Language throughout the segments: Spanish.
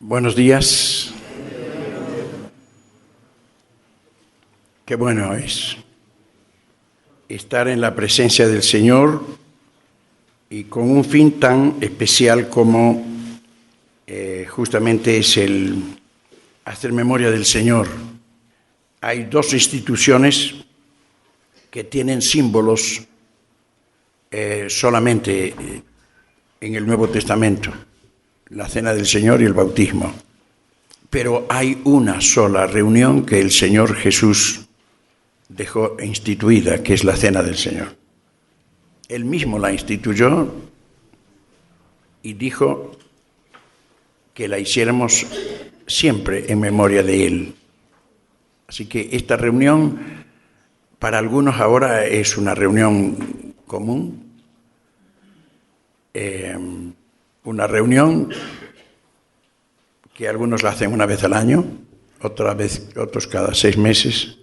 Buenos días. Qué bueno es estar en la presencia del Señor y con un fin tan especial como justamente es el hacer memoria del Señor. Hay dos instituciones que tienen símbolos solamente en el Nuevo Testamento: la Cena del Señor y el bautismo. Pero hay una sola reunión que el Señor Jesús dejó instituida, que es la Cena del Señor. Él mismo la instituyó y dijo que la hiciéramos siempre en memoria de Él. Así que esta reunión para algunos ahora es una reunión común, una reunión que algunos la hacen una vez al año, otros cada 6 meses,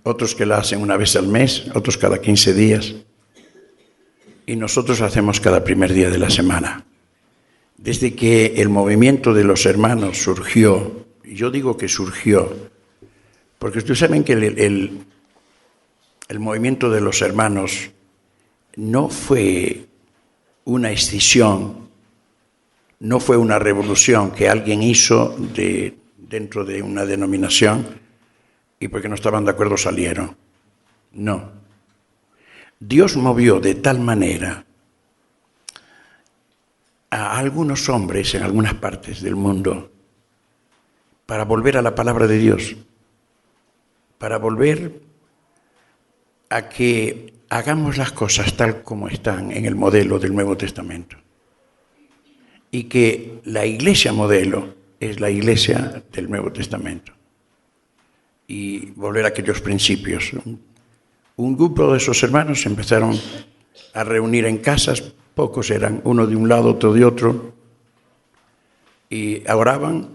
otros que la hacen una vez al mes, otros cada 15 días, y nosotros la hacemos cada primer día de la semana. Desde que el movimiento de los hermanos surgió, y yo digo que surgió, porque ustedes saben que el movimiento de los hermanos no fue una escisión, no fue una revolución que alguien hizo dentro de una denominación y porque no estaban de acuerdo salieron. No. Dios movió de tal manera a algunos hombres en algunas partes del mundo para volver a la palabra de Dios, para volver a que hagamos las cosas tal como están en el modelo del Nuevo Testamento. Y que la iglesia modelo es la iglesia del Nuevo Testamento. Y volver a aquellos principios. Un grupo de esos hermanos se empezaron a reunir en casas, pocos eran, uno de un lado, otro de otro, y oraban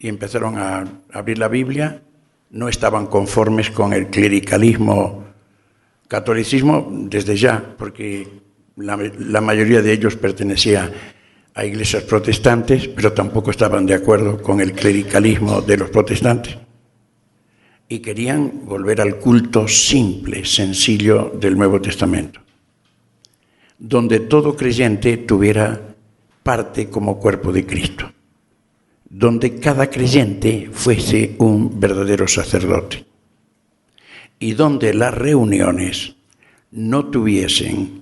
y empezaron a abrir la Biblia. No estaban conformes con el clericalismo, catolicismo desde ya, porque la mayoría de ellos pertenecía a iglesias protestantes, pero tampoco estaban de acuerdo con el clericalismo de los protestantes. Y querían volver al culto simple, sencillo del Nuevo Testamento, donde todo creyente tuviera parte como cuerpo de Cristo, donde cada creyente fuese un verdadero sacerdote y donde las reuniones no tuviesen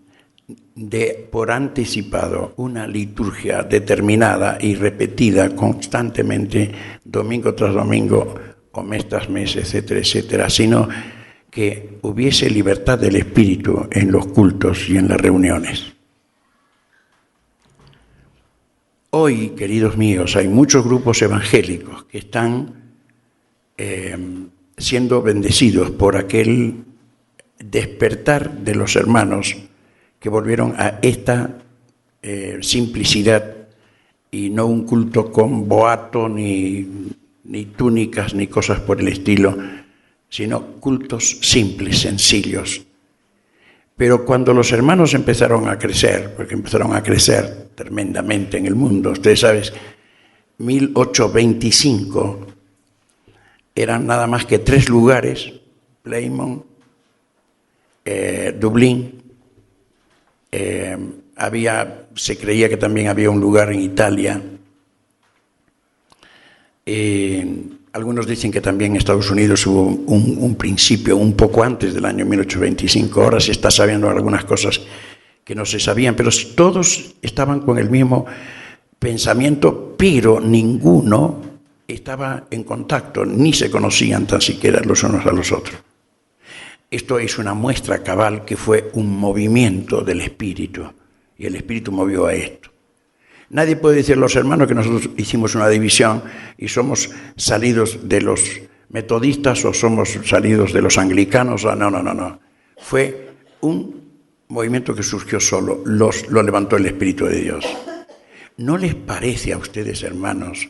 por anticipado una liturgia determinada y repetida constantemente, domingo tras domingo, o mes tras mes, etcétera, etcétera, sino que hubiese libertad del espíritu en los cultos y en las reuniones. Hoy, queridos míos, hay muchos grupos evangélicos que están siendo bendecidos por aquel despertar de los hermanos que volvieron a esta simplicidad y no un culto con boato ni túnicas, ni cosas por el estilo, sino cultos simples, sencillos. Pero cuando los hermanos empezaron a crecer, porque empezaron a crecer tremendamente en el mundo, ustedes saben, 1825 eran nada más que 3 lugares: Plymouth, Dublín, se creía que también había un lugar en Italia. Algunos dicen que también en Estados Unidos hubo un principio un poco antes del año 1825. Ahora se está sabiendo algunas cosas que no se sabían, pero todos estaban con el mismo pensamiento, pero ninguno estaba en contacto, ni se conocían tan siquiera los unos a los otros. Esto es una muestra cabal que fue un movimiento del Espíritu, y el Espíritu movió a esto. Nadie puede decir los hermanos que nosotros hicimos una división y somos salidos de los metodistas o somos salidos de los anglicanos. No. Fue un movimiento que surgió solo, lo levantó el Espíritu de Dios. ¿No les parece a ustedes, hermanos,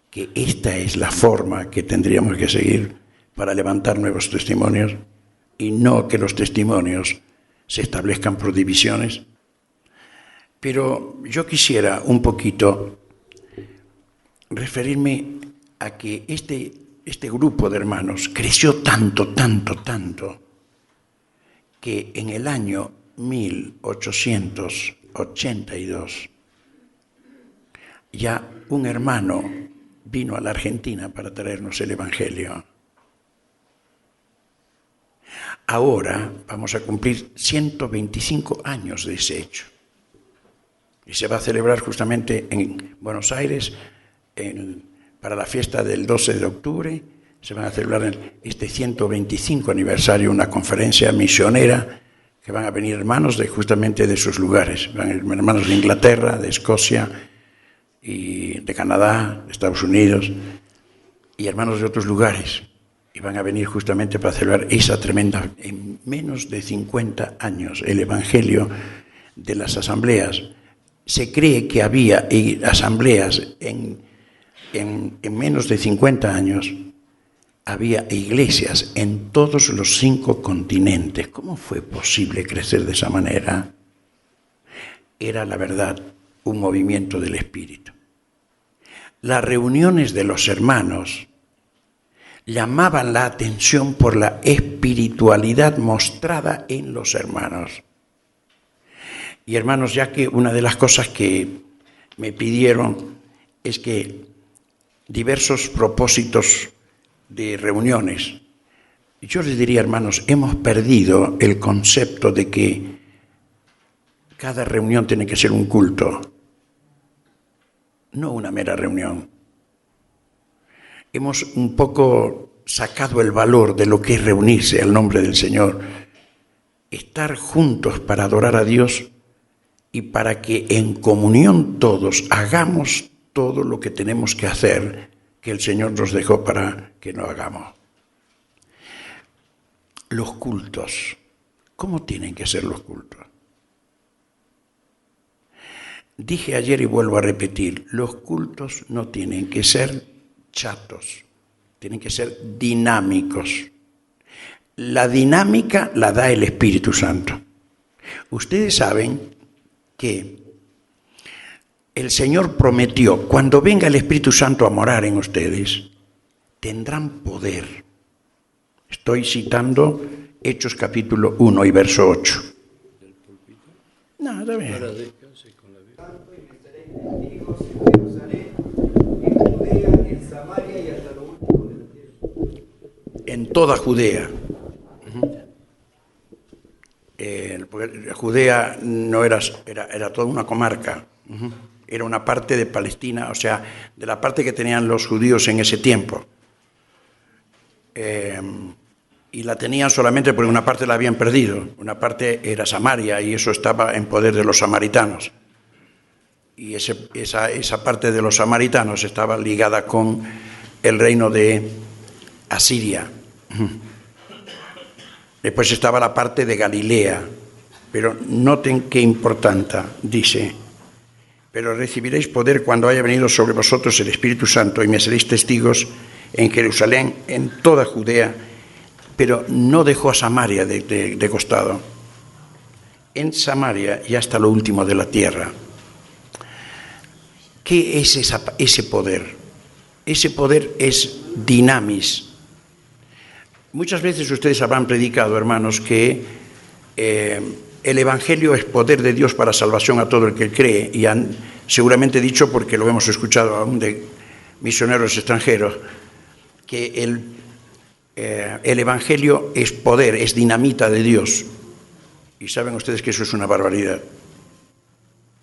que esta es la forma que tendríamos que seguir para levantar nuevos testimonios y no que los testimonios se establezcan por divisiones? Pero yo quisiera un poquito referirme a que este grupo de hermanos creció tanto, que en el año 1882 ya un hermano vino a la Argentina para traernos el Evangelio. Ahora vamos a cumplir 125 años de ese hecho. Y se va a celebrar justamente en Buenos Aires, para la fiesta del 12 de octubre, se van a celebrar este 125 aniversario, una conferencia misionera, que van a venir hermanos justamente de sus lugares. Van a venir hermanos de Inglaterra, de Escocia, y de Canadá, de Estados Unidos, y hermanos de otros lugares. Y van a venir justamente para celebrar esa tremenda, en menos de 50 años, el Evangelio de las asambleas. Se cree que había asambleas en menos de 50 años, había iglesias en todos los 5 continentes. ¿Cómo fue posible crecer de esa manera? Era, la verdad, un movimiento del Espíritu. Las reuniones de los hermanos llamaban la atención por la espiritualidad mostrada en los hermanos. Y hermanos, ya que una de las cosas que me pidieron es que diversos propósitos de reuniones, yo les diría, hermanos, hemos perdido el concepto de que cada reunión tiene que ser un culto, no una mera reunión. Hemos un poco sacado el valor de lo que es reunirse al nombre del Señor, estar juntos para adorar a Dios y para que en comunión todos hagamos todo lo que tenemos que hacer, que el Señor nos dejó para que no hagamos. Los cultos, ¿cómo tienen que ser los cultos? Dije ayer y vuelvo a repetir, los cultos no tienen que ser chatos, tienen que ser dinámicos. La dinámica la da el Espíritu Santo. Ustedes saben que el Señor prometió, cuando venga el Espíritu Santo a morar en ustedes, tendrán poder. Estoy citando Hechos capítulo 1 y verso 8. No, está bien. En toda Judea. Porque Judea no era toda una comarca. Era una parte de Palestina, o sea, de la parte que tenían los judíos en ese tiempo. Y la tenían solamente porque una parte la habían perdido. Una parte era Samaria y eso estaba en poder de los samaritanos. Y esa parte de los samaritanos estaba ligada con el reino de Asiria. Después estaba la parte de Galilea, pero noten qué importante, dice, pero recibiréis poder cuando haya venido sobre vosotros el Espíritu Santo y me seréis testigos en Jerusalén, en toda Judea, pero no dejó a Samaria de costado. En Samaria y hasta lo último de la tierra. ¿Qué es ese poder? Ese poder es dinamis. Muchas veces ustedes habrán predicado, hermanos, que el Evangelio es poder de Dios para salvación a todo el que cree, y han seguramente dicho, porque lo hemos escuchado aún de misioneros extranjeros, que el Evangelio es poder, es dinamita de Dios. Y saben ustedes que eso es una barbaridad.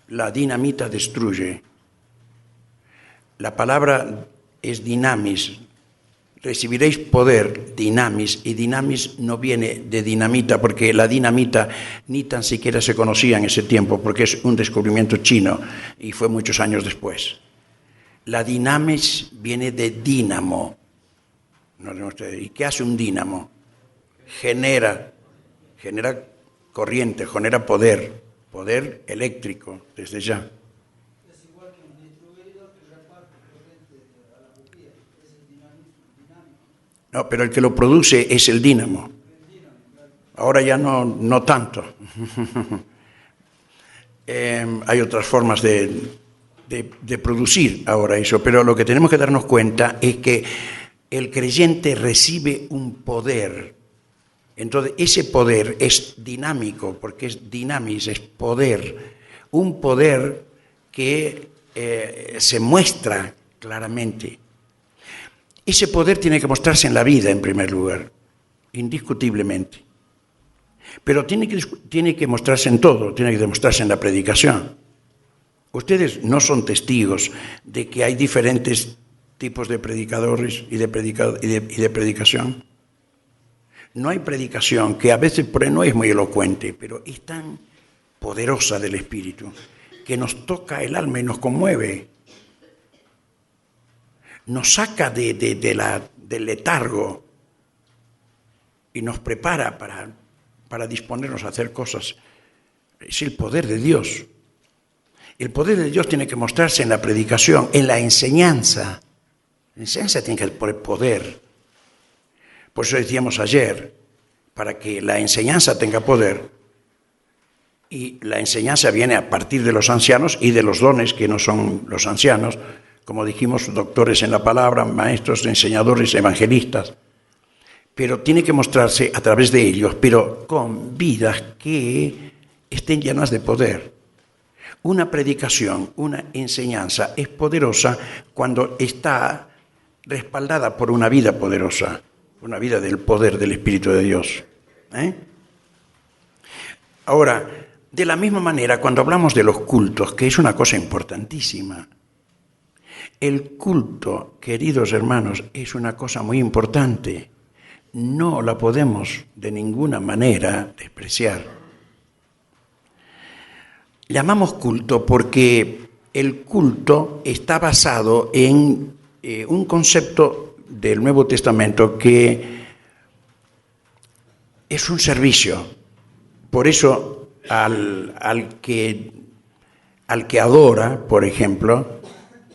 La dinamita destruye. La palabra es dinamis. Recibiréis poder, dinamis, y dinamis no viene de dinamita, porque la dinamita ni tan siquiera se conocía en ese tiempo, porque es un descubrimiento chino y fue muchos años después. La dinamis viene de dínamo. ¿Y qué hace un dínamo? Genera corriente, genera poder eléctrico desde ya. No, pero el que lo produce es el dínamo. Ahora ya no tanto. Hay otras formas de de producir ahora eso, pero lo que tenemos que darnos cuenta es que el creyente recibe un poder. Entonces, ese poder es dinámico, porque es dinamis, es poder. Un poder que se muestra claramente. Ese poder tiene que mostrarse en la vida, en primer lugar, indiscutiblemente. Pero tiene que mostrarse en todo, tiene que demostrarse en la predicación. Ustedes no son testigos de que hay diferentes tipos de predicadores y de predicación. No hay predicación que a veces no es muy elocuente, pero es tan poderosa del Espíritu que nos toca el alma y nos conmueve. Nos saca del letargo y nos prepara para disponernos a hacer cosas. Es el poder de Dios. El poder de Dios tiene que mostrarse en la predicación, en la enseñanza. La enseñanza tiene que tener poder. Por eso decíamos ayer, para que la enseñanza tenga poder, y la enseñanza viene a partir de los ancianos y de los dones que no son los ancianos, como dijimos, doctores en la palabra, maestros, enseñadores, evangelistas, pero tiene que mostrarse a través de ellos, pero con vidas que estén llenas de poder. Una predicación, una enseñanza es poderosa cuando está respaldada por una vida poderosa, una vida del poder del Espíritu de Dios. Ahora, de la misma manera, cuando hablamos de los cultos, que es una cosa importantísima, el culto, queridos hermanos, es una cosa muy importante. No la podemos de ninguna manera despreciar. Llamamos culto porque el culto está basado en un concepto del Nuevo Testamento que es un servicio. Por eso al que adora, por ejemplo,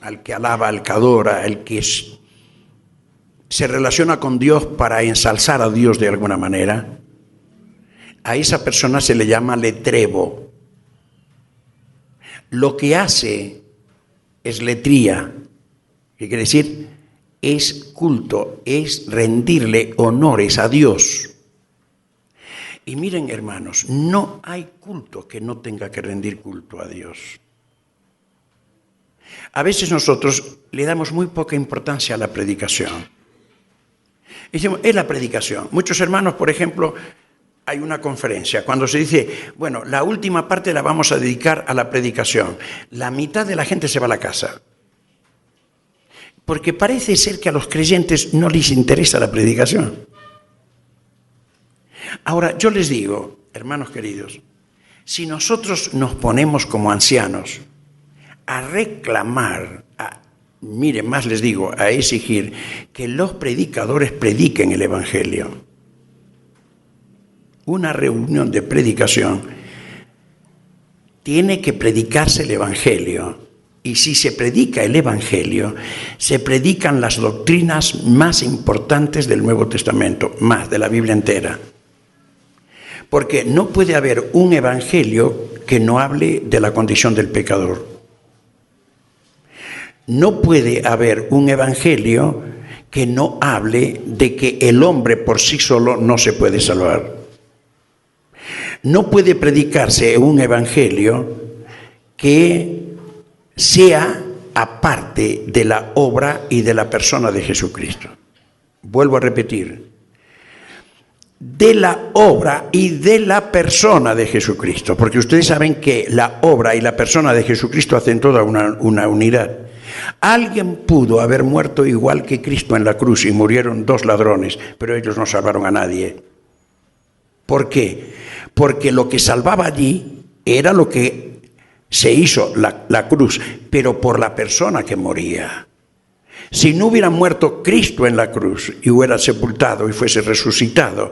al que alaba, al que adora, al que se relaciona con Dios para ensalzar a Dios de alguna manera, a esa persona se le llama letrebo. Lo que hace es letría, ¿qué quiere decir? Es culto, es rendirle honores a Dios. Y miren, hermanos, no hay culto que no tenga que rendir culto a Dios. A veces nosotros le damos muy poca importancia a la predicación. Decimos, es la predicación. Muchos hermanos, por ejemplo, hay una conferencia, cuando se dice, bueno, la última parte la vamos a dedicar a la predicación, la mitad de la gente se va a la casa. Porque parece ser que a los creyentes no les interesa la predicación. Ahora, yo les digo, hermanos queridos, si nosotros nos ponemos como ancianos a reclamar, miren, más les digo, a exigir que los predicadores prediquen el Evangelio. Una reunión de predicación tiene que predicarse el Evangelio. Y si se predica el Evangelio, se predican las doctrinas más importantes del Nuevo Testamento, más de la Biblia entera. Porque no puede haber un Evangelio que no hable de la condición del pecador. No puede haber un Evangelio que no hable de que el hombre por sí solo no se puede salvar. No puede predicarse un evangelio que sea aparte de la obra y de la persona de Jesucristo. Vuelvo a repetir, de la obra y de la persona de Jesucristo, porque ustedes saben que la obra y la persona de Jesucristo hacen toda una unidad. Alguien pudo haber muerto igual que Cristo en la cruz y murieron 2 ladrones, pero ellos no salvaron a nadie. ¿Por qué? Porque lo que salvaba allí era lo que se hizo, la cruz, pero por la persona que moría. Si no hubiera muerto Cristo en la cruz y hubiera sepultado y fuese resucitado,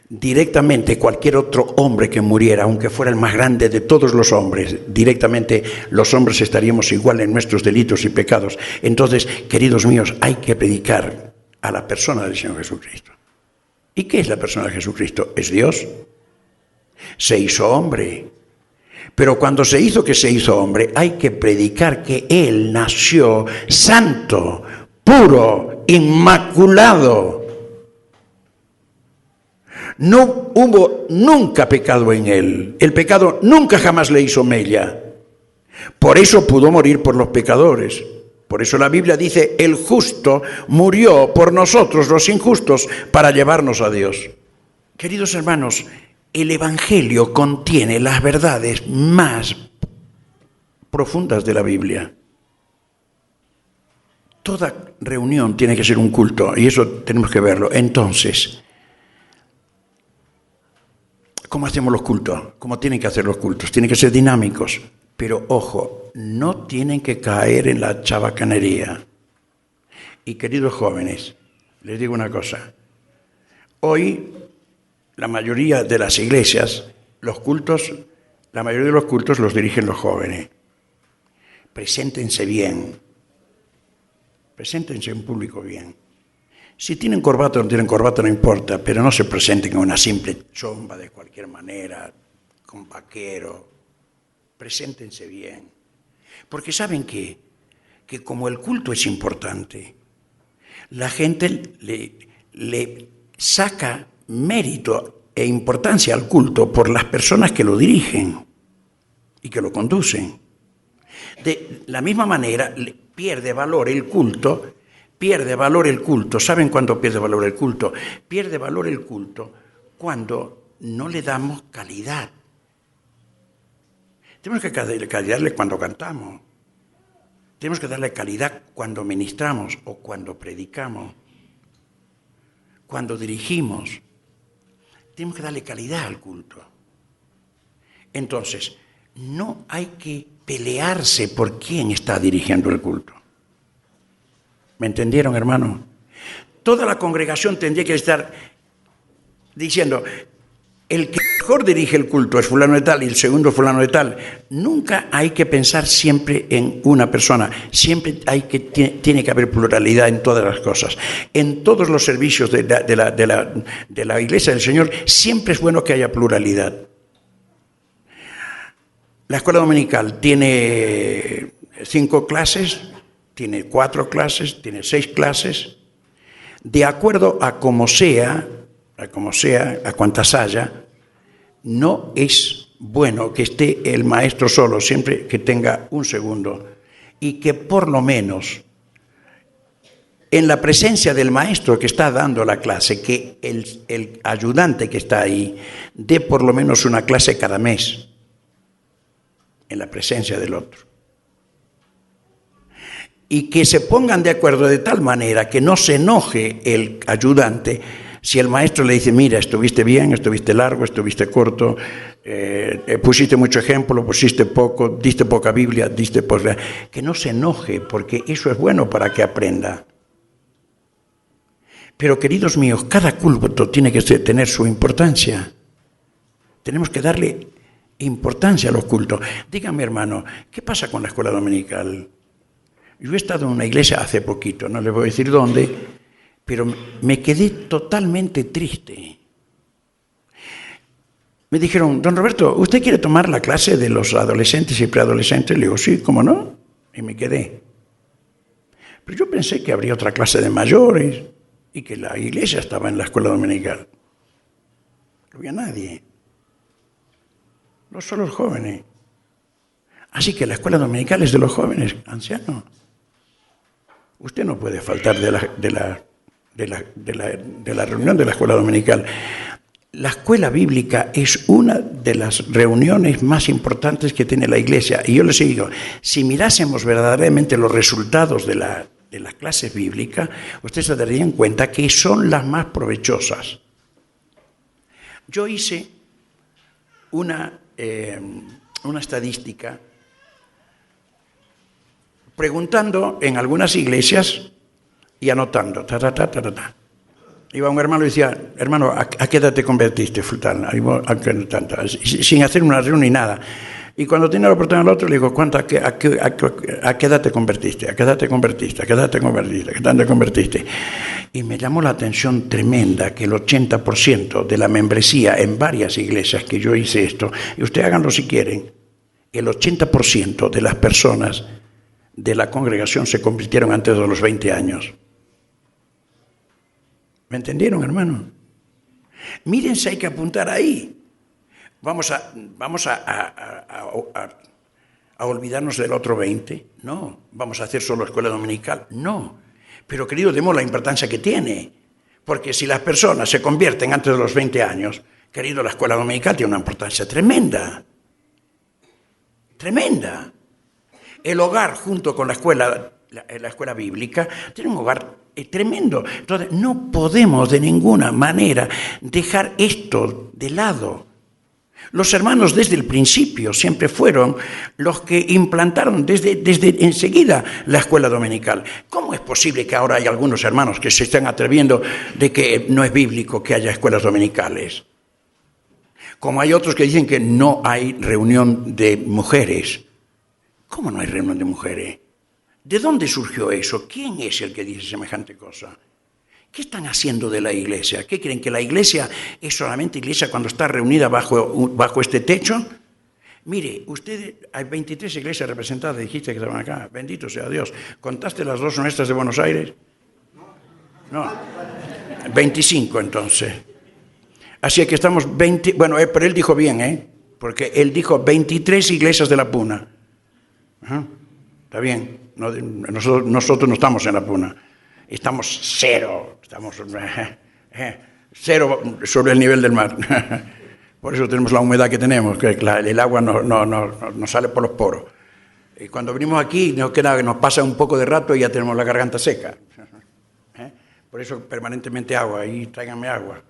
directamente cualquier otro hombre que muriera, aunque fuera el más grande de todos los hombres, directamente los hombres estaríamos igual en nuestros delitos y pecados. Entonces, queridos míos, hay que predicar a la persona del Señor Jesucristo. ¿Y qué es la persona de Jesucristo? Es Dios. Se hizo hombre, Pero cuando se hizo hombre, hay que predicar que Él nació santo, puro, inmaculado. No hubo nunca pecado en Él. El pecado nunca jamás le hizo mella. Por eso pudo morir por los pecadores. Por eso la Biblia dice, el justo murió por nosotros, los injustos, para llevarnos a Dios. Queridos hermanos, el Evangelio contiene las verdades más profundas de la Biblia. Toda reunión tiene que ser un culto, y eso tenemos que verlo. Entonces, ¿cómo hacemos los cultos? ¿Cómo tienen que hacer los cultos? Tienen que ser dinámicos. Pero, ojo, no tienen que caer en la chabacanería. Y, queridos jóvenes, les digo una cosa. Hoy, la mayoría de las iglesias, la mayoría de los cultos los dirigen los jóvenes. Preséntense bien. Preséntense en público bien. Si tienen corbata o no tienen corbata, no importa, pero no se presenten con una simple chomba de cualquier manera, con vaquero. Preséntense bien. Porque saben que como el culto es importante, la gente le saca mérito e importancia al culto por las personas que lo dirigen y que lo conducen. De la misma manera, pierde valor el culto. ¿Saben cuándo pierde valor el culto? Pierde valor el culto cuando no le damos calidad. Tenemos que darle calidad cuando cantamos. Tenemos que darle calidad cuando ministramos o cuando predicamos. Cuando dirigimos. Tenemos que darle calidad al culto. Entonces, no hay que pelearse por quién está dirigiendo el culto. ¿Me entendieron, hermano? Toda la congregación tendría que estar diciendo, el que mejor dirige el culto es fulano de tal y el segundo fulano de tal. Nunca hay que pensar siempre en una persona. Siempre tiene que haber pluralidad en todas las cosas. En todos los servicios de la Iglesia del Señor siempre es bueno que haya pluralidad. La escuela dominical tiene 5 clases, tiene 4 clases, tiene 6 clases. De acuerdo a como sea, a cuantas haya, no es bueno que esté el maestro solo, siempre que tenga un segundo, y que por lo menos en la presencia del maestro que está dando la clase, que el ayudante que está ahí dé por lo menos una clase cada mes, en la presencia del otro. Y que se pongan de acuerdo de tal manera que no se enoje el ayudante si el maestro le dice, mira, estuviste bien, estuviste largo, estuviste corto, pusiste mucho ejemplo, pusiste poco, diste poca Biblia, diste poca... Que no se enoje, porque eso es bueno para que aprenda. Pero, queridos míos, cada culto tiene que tener su importancia. Tenemos que darle importancia a los cultos. Dígame, hermano, ¿qué pasa con la escuela dominical? Yo he estado en una iglesia hace poquito, no les voy a decir dónde, pero me quedé totalmente triste. Me dijeron, don Roberto, ¿usted quiere tomar la clase de los adolescentes y preadolescentes? Le digo, sí, ¿cómo no? Y me quedé. Pero yo pensé que habría otra clase de mayores y que la iglesia estaba en la escuela dominical. No había nadie. No solo los jóvenes. Así que la escuela dominical es de los jóvenes ancianos. Usted no puede faltar de la reunión de la escuela dominical. La escuela bíblica es una de las reuniones más importantes que tiene la iglesia. Y yo les digo, si mirásemos verdaderamente los resultados de las clases bíblicas, ustedes se darían cuenta que son las más provechosas. Yo hice una estadística preguntando en algunas iglesias y anotando. Iba un hermano y decía, hermano, ¿a qué edad te convertiste? Sin hacer una reunión ni nada. Y cuando tenía la oportunidad al otro, le digo, ¿a qué edad te convertiste? ¿A qué edad te convertiste? ¿A qué edad te convertiste? ¿A qué edad te convertiste? Y me llamó la atención tremenda que el 80% de la membresía en varias iglesias que yo hice esto, y ustedes háganlo si quieren, el 80% de las personas de la congregación se convirtieron antes de los 20 años. ¿Me entendieron, hermano? Miren si hay que apuntar ahí. Vamos a olvidarnos del otro 20. No. Vamos a hacer solo escuela dominical. No. Pero, querido, demos la importancia que tiene. Porque si las personas se convierten antes de los 20 años, querido, la escuela dominical tiene una importancia tremenda. Tremenda. El hogar junto con la escuela bíblica tiene un hogar tremendo. Entonces, no podemos de ninguna manera dejar esto de lado. Los hermanos desde el principio siempre fueron los que implantaron desde enseguida la escuela dominical. ¿Cómo es posible que ahora hay algunos hermanos que se estén atreviendo de que no es bíblico que haya escuelas dominicales? Como hay otros que dicen que no hay reunión de mujeres. ¿Cómo no hay reunión de mujeres? ¿De dónde surgió eso? ¿Quién es el que dice semejante cosa? ¿Qué están haciendo de la iglesia? ¿Qué creen? ¿Que la iglesia es solamente iglesia cuando está reunida bajo este techo? Mire, ustedes, hay 23 iglesias representadas, dijiste que estaban acá. Bendito sea Dios. ¿Contaste las 2 nuestras de Buenos Aires? No. 25 entonces. Así que estamos 20, bueno, pero él dijo bien, porque él dijo 23 iglesias de la Puna. Ajá. Está bien, nosotros no estamos en la Puna, estamos cero sobre el nivel del mar. Por eso tenemos la humedad que tenemos, que el agua no sale por los poros. Y cuando venimos aquí, nos pasa un poco de rato y ya tenemos la garganta seca. Por eso permanentemente agua, y tráiganme agua.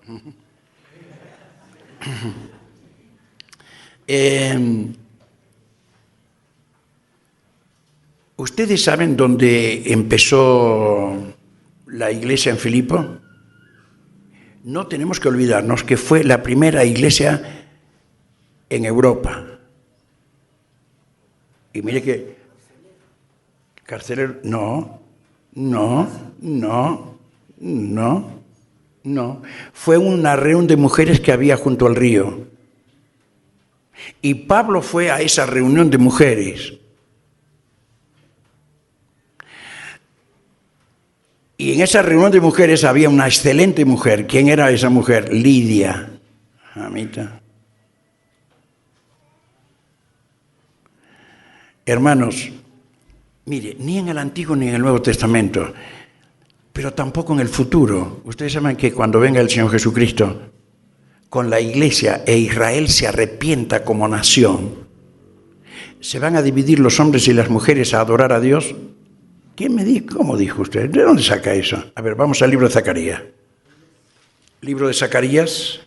¿Ustedes saben dónde empezó la iglesia en Filipo? No tenemos que olvidarnos que fue la primera iglesia en Europa. Y mire que carcelero, no. Fue una reunión de mujeres que había junto al río. Y Pablo fue a esa reunión de mujeres. Y en esa reunión de mujeres había una excelente mujer. ¿Quién era esa mujer? Lidia. Amita. Hermanos, mire, ni en el Antiguo ni en el Nuevo Testamento, pero tampoco en el futuro. Ustedes saben que cuando venga el Señor Jesucristo, con la iglesia e Israel se arrepienta como nación, ¿se van a dividir los hombres y las mujeres a adorar a Dios? ¿Quién me dijo? ¿Cómo dijo usted? ¿De dónde saca eso? A ver, vamos al libro de Zacarías. Libro de Zacarías,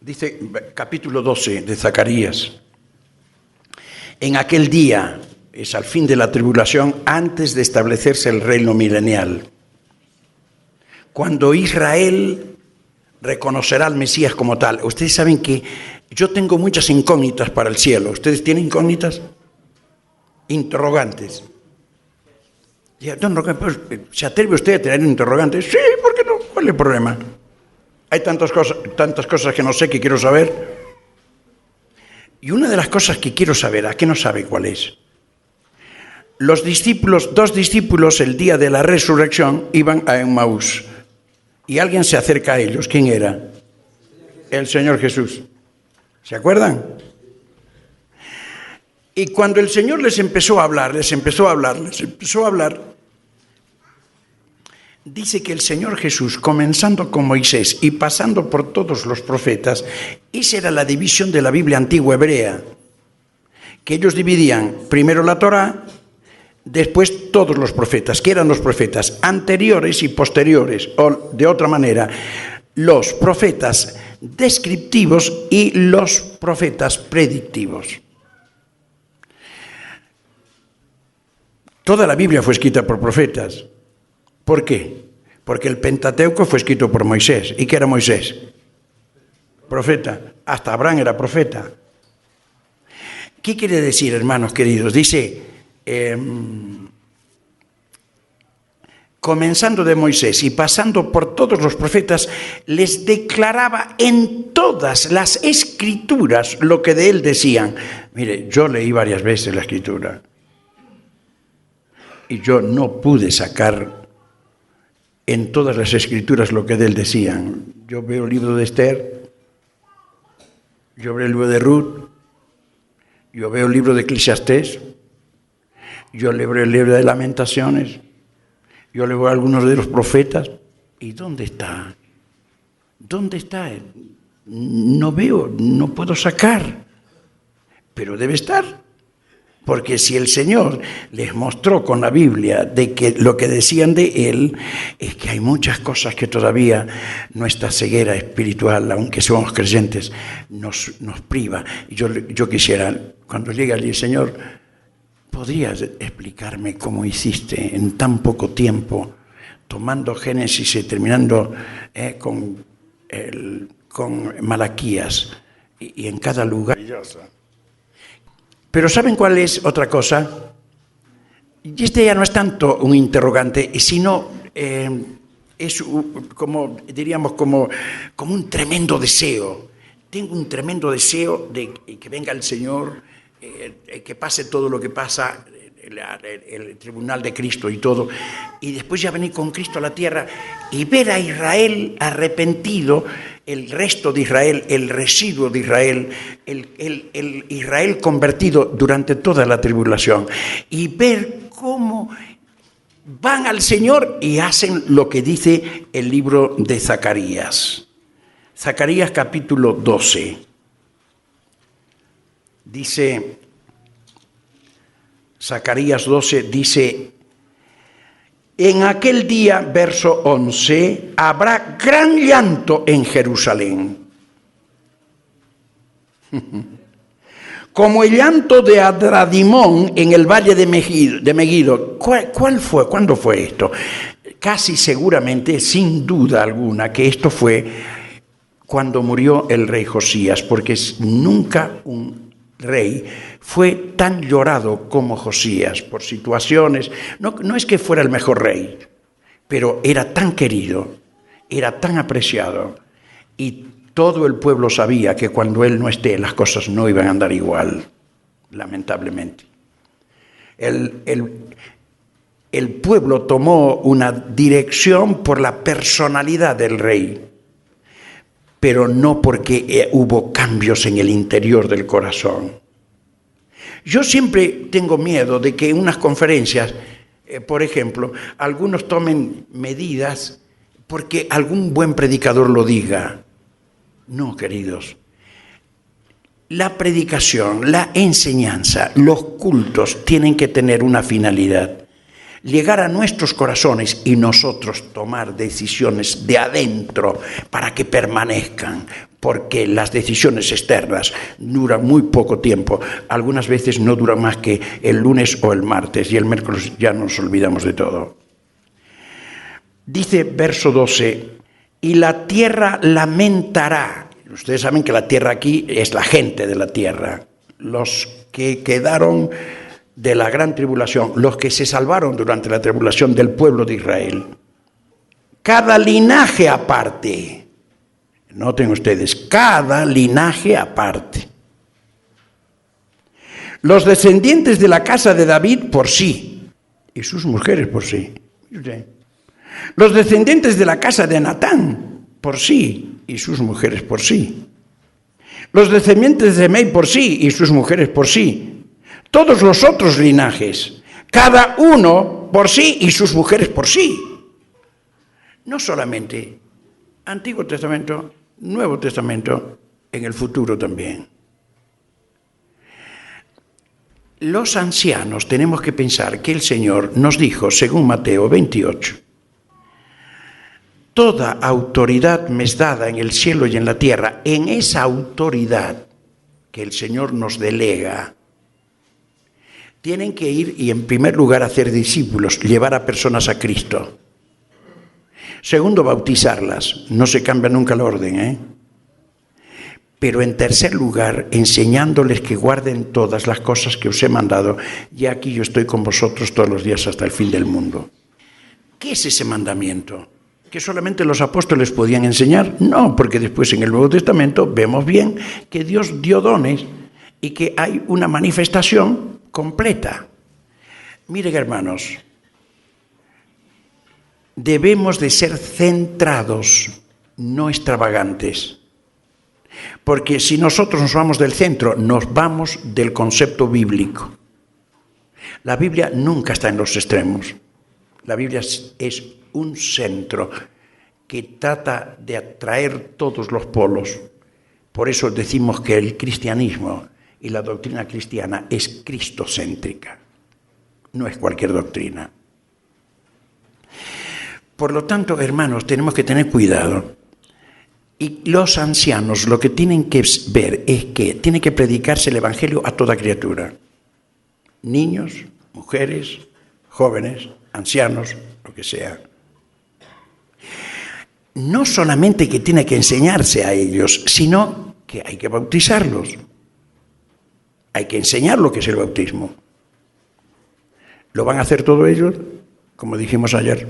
dice capítulo 12 de Zacarías. En aquel día, es al fin de la tribulación, antes de establecerse el reino milenial, cuando Israel reconocerá al Mesías como tal. Ustedes saben que yo tengo muchas incógnitas para el cielo. ¿Ustedes tienen incógnitas? Interrogantes. ¿Se atreve usted a tener interrogantes? Sí, ¿por qué no? ¿Cuál es el problema? Hay tantas cosas que no sé que quiero saber. Y una de las cosas que quiero saber, ¿a qué no sabe cuál es? Dos discípulos, el día de la resurrección, iban a Emmaús. Y alguien se acerca a ellos. ¿Quién era? El Señor Jesús. ¿Se acuerdan? Y cuando el Señor les empezó a hablar, dice que el Señor Jesús, comenzando con Moisés y pasando por todos los profetas, esa era la división de la Biblia antigua hebrea, que ellos dividían primero la Torá, después todos los profetas. ¿Qué eran los profetas? Anteriores y posteriores, o de otra manera, los profetas descriptivos y los profetas predictivos. Toda la Biblia fue escrita por profetas. ¿Por qué? Porque el Pentateuco fue escrito por Moisés. ¿Y qué era Moisés? Profeta. Hasta Abraham era profeta. ¿Qué quiere decir, hermanos queridos? Dice, comenzando de Moisés y pasando por todos los profetas, les declaraba en todas las escrituras lo que de él decían. Mire, yo leí varias veces la escritura y yo no pude sacar en todas las escrituras lo que de él decían. Yo veo el libro de Esther, yo veo el libro de Ruth, yo veo el libro de Eclesiastés, yo leo el libro de Lamentaciones, yo leo algunos de los profetas. ¿Y dónde está? ¿Dónde está? No veo, no puedo sacar. Pero debe estar. Porque si el Señor les mostró con la Biblia de que lo que decían de Él, es que hay muchas cosas que todavía nuestra ceguera espiritual, aunque somos creyentes, nos priva. Yo quisiera, cuando llegue allí, Señor, ¿podrías explicarme cómo hiciste en tan poco tiempo, tomando Génesis y terminando con Malaquías y en cada lugar? Pero ¿saben cuál es otra cosa? Y este ya no es tanto un interrogante, sino es como, diríamos, como un tremendo deseo. Tengo un tremendo deseo de que venga el Señor, que pase todo lo que pasa, el tribunal de Cristo y todo, y después ya venir con Cristo a la tierra y ver a Israel arrepentido, el resto de Israel, el residuo de Israel, el Israel convertido durante toda la tribulación, y ver cómo van al Señor y hacen lo que dice el libro de Zacarías. Zacarías capítulo 12. Dice, Zacarías 12 dice, en aquel día, verso 11, habrá gran llanto en Jerusalén, como el llanto de Adradimón en el valle de Megiddo. ¿Cuándo fue esto? Casi seguramente, sin duda alguna, que esto fue cuando murió el rey Josías, porque nunca un rey fue tan llorado como Josías por situaciones. No es que fuera el mejor rey, pero era tan querido, era tan apreciado, y todo el pueblo sabía que cuando él no esté las cosas no iban a andar igual, lamentablemente. El pueblo tomó una dirección por la personalidad del rey, pero no porque hubo cambios en el interior del corazón. Yo siempre tengo miedo de que en unas conferencias, por ejemplo, algunos tomen medidas porque algún buen predicador lo diga. No, queridos. La predicación, la enseñanza, los cultos tienen que tener una finalidad: llegar a nuestros corazones y nosotros tomar decisiones de adentro para que permanezcan, porque las decisiones externas duran muy poco tiempo. Algunas veces no duran más que el lunes o el martes, y el miércoles ya nos olvidamos de todo. Dice verso 12, y la tierra lamentará. Ustedes saben que la tierra aquí es la gente de la tierra, los que quedaron de la gran tribulación, los que se salvaron durante la tribulación del pueblo de Israel. Cada linaje aparte. Noten ustedes, cada linaje aparte. Los descendientes de la casa de David por sí, y sus mujeres por sí. Los descendientes de la casa de Natán por sí, y sus mujeres por sí. Los descendientes de Semei por sí, y sus mujeres por sí. Todos los otros linajes, cada uno por sí y sus mujeres por sí. No solamente Antiguo Testamento, Nuevo Testamento, en el futuro también. Los ancianos tenemos que pensar que el Señor nos dijo, según Mateo 28, toda autoridad me es dada en el cielo y en la tierra. En esa autoridad que el Señor nos delega, tienen que ir y en primer lugar hacer discípulos, llevar a personas a Cristo. Segundo, bautizarlas. No se cambia nunca el orden, Pero en tercer lugar, enseñándoles que guarden todas las cosas que os he mandado. Y aquí yo estoy con vosotros todos los días hasta el fin del mundo. ¿Qué es ese mandamiento? ¿Que solamente los apóstoles podían enseñar? No, porque después en el Nuevo Testamento vemos bien que Dios dio dones y que hay una manifestación completa. Miren, hermanos, debemos de ser centrados, no extravagantes. Porque si nosotros nos vamos del centro, nos vamos del concepto bíblico. La Biblia nunca está en los extremos. La Biblia es un centro que trata de atraer todos los polos. Por eso decimos que el cristianismo y la doctrina cristiana es cristocéntrica. No es cualquier doctrina. Por lo tanto, hermanos, tenemos que tener cuidado. Y los ancianos lo que tienen que ver es que tiene que predicarse el Evangelio a toda criatura. Niños, mujeres, jóvenes, ancianos, lo que sea. No solamente que tiene que enseñarse a ellos, sino que hay que bautizarlos. Hay que enseñar lo que es el bautismo. ¿Lo van a hacer todos ellos? Como dijimos ayer,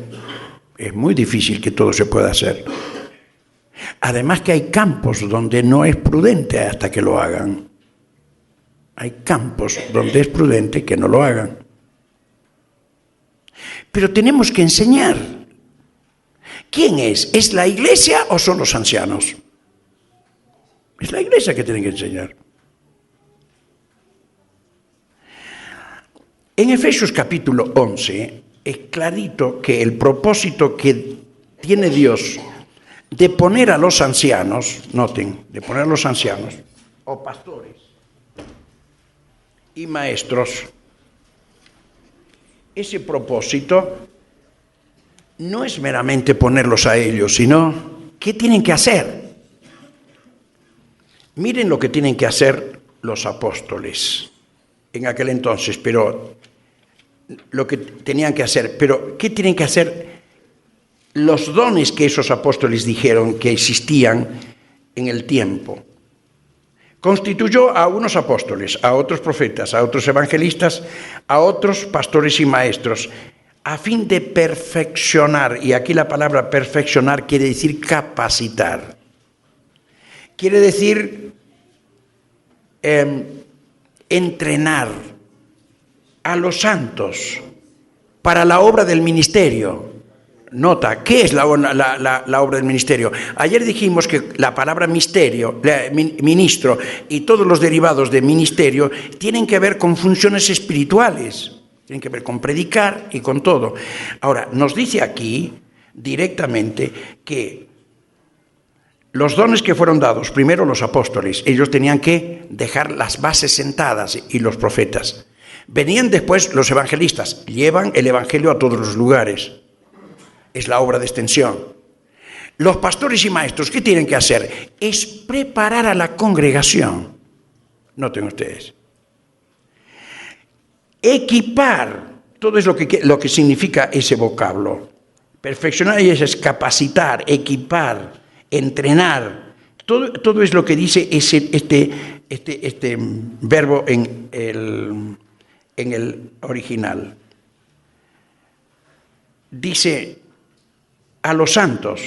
es muy difícil que todo se pueda hacer. Además que hay campos donde no es prudente hasta que lo hagan. Hay campos donde es prudente que no lo hagan. Pero tenemos que enseñar. ¿Quién es? ¿Es la iglesia o son los ancianos? Es la iglesia que tiene que enseñar. En Efesios capítulo 11 es clarito que el propósito que tiene Dios de poner a los ancianos, noten, de poner a los ancianos, o pastores y maestros, ese propósito no es meramente ponerlos a ellos, sino ¿qué tienen que hacer? Miren lo que tienen que hacer los apóstoles en aquel entonces, pero lo que tenían que hacer, pero ¿qué tienen que hacer? Los dones que esos apóstoles dijeron que existían en el tiempo. Constituyó a unos apóstoles, a otros profetas, a otros evangelistas, a otros pastores y maestros, a fin de perfeccionar, y aquí la palabra perfeccionar quiere decir capacitar. Quiere decir entrenar a los santos para la obra del ministerio. Nota, ¿qué es la obra del ministerio? Ayer dijimos que la palabra misterio, ministro y todos los derivados de ministerio tienen que ver con funciones espirituales, tienen que ver con predicar y con todo. Ahora, nos dice aquí directamente que los dones que fueron dados, primero los apóstoles, ellos tenían que dejar las bases sentadas y los profetas. Venían después los evangelistas, llevan el evangelio a todos los lugares. Es la obra de extensión. Los pastores y maestros, ¿qué tienen que hacer? Es preparar a la congregación. Noten ustedes. Equipar, todo es lo que significa ese vocablo. Perfeccionar es capacitar, equipar, entrenar. Todo es lo que dice este verbo en el original. Dice a los santos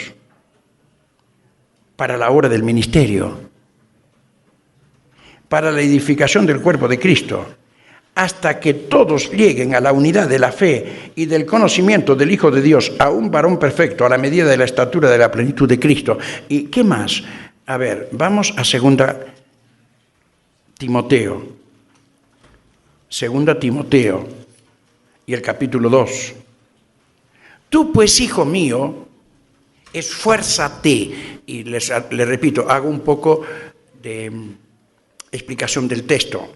para la obra del ministerio, para la edificación del cuerpo de Cristo, hasta que todos lleguen a la unidad de la fe y del conocimiento del Hijo de Dios, a un varón perfecto, a la medida de la estatura de la plenitud de Cristo. ¿Y qué más? A ver, vamos a 2 Timoteo. 2 Timoteo y el capítulo 2. Tú pues, hijo mío, esfuérzate. Y les repito, hago un poco de explicación del texto.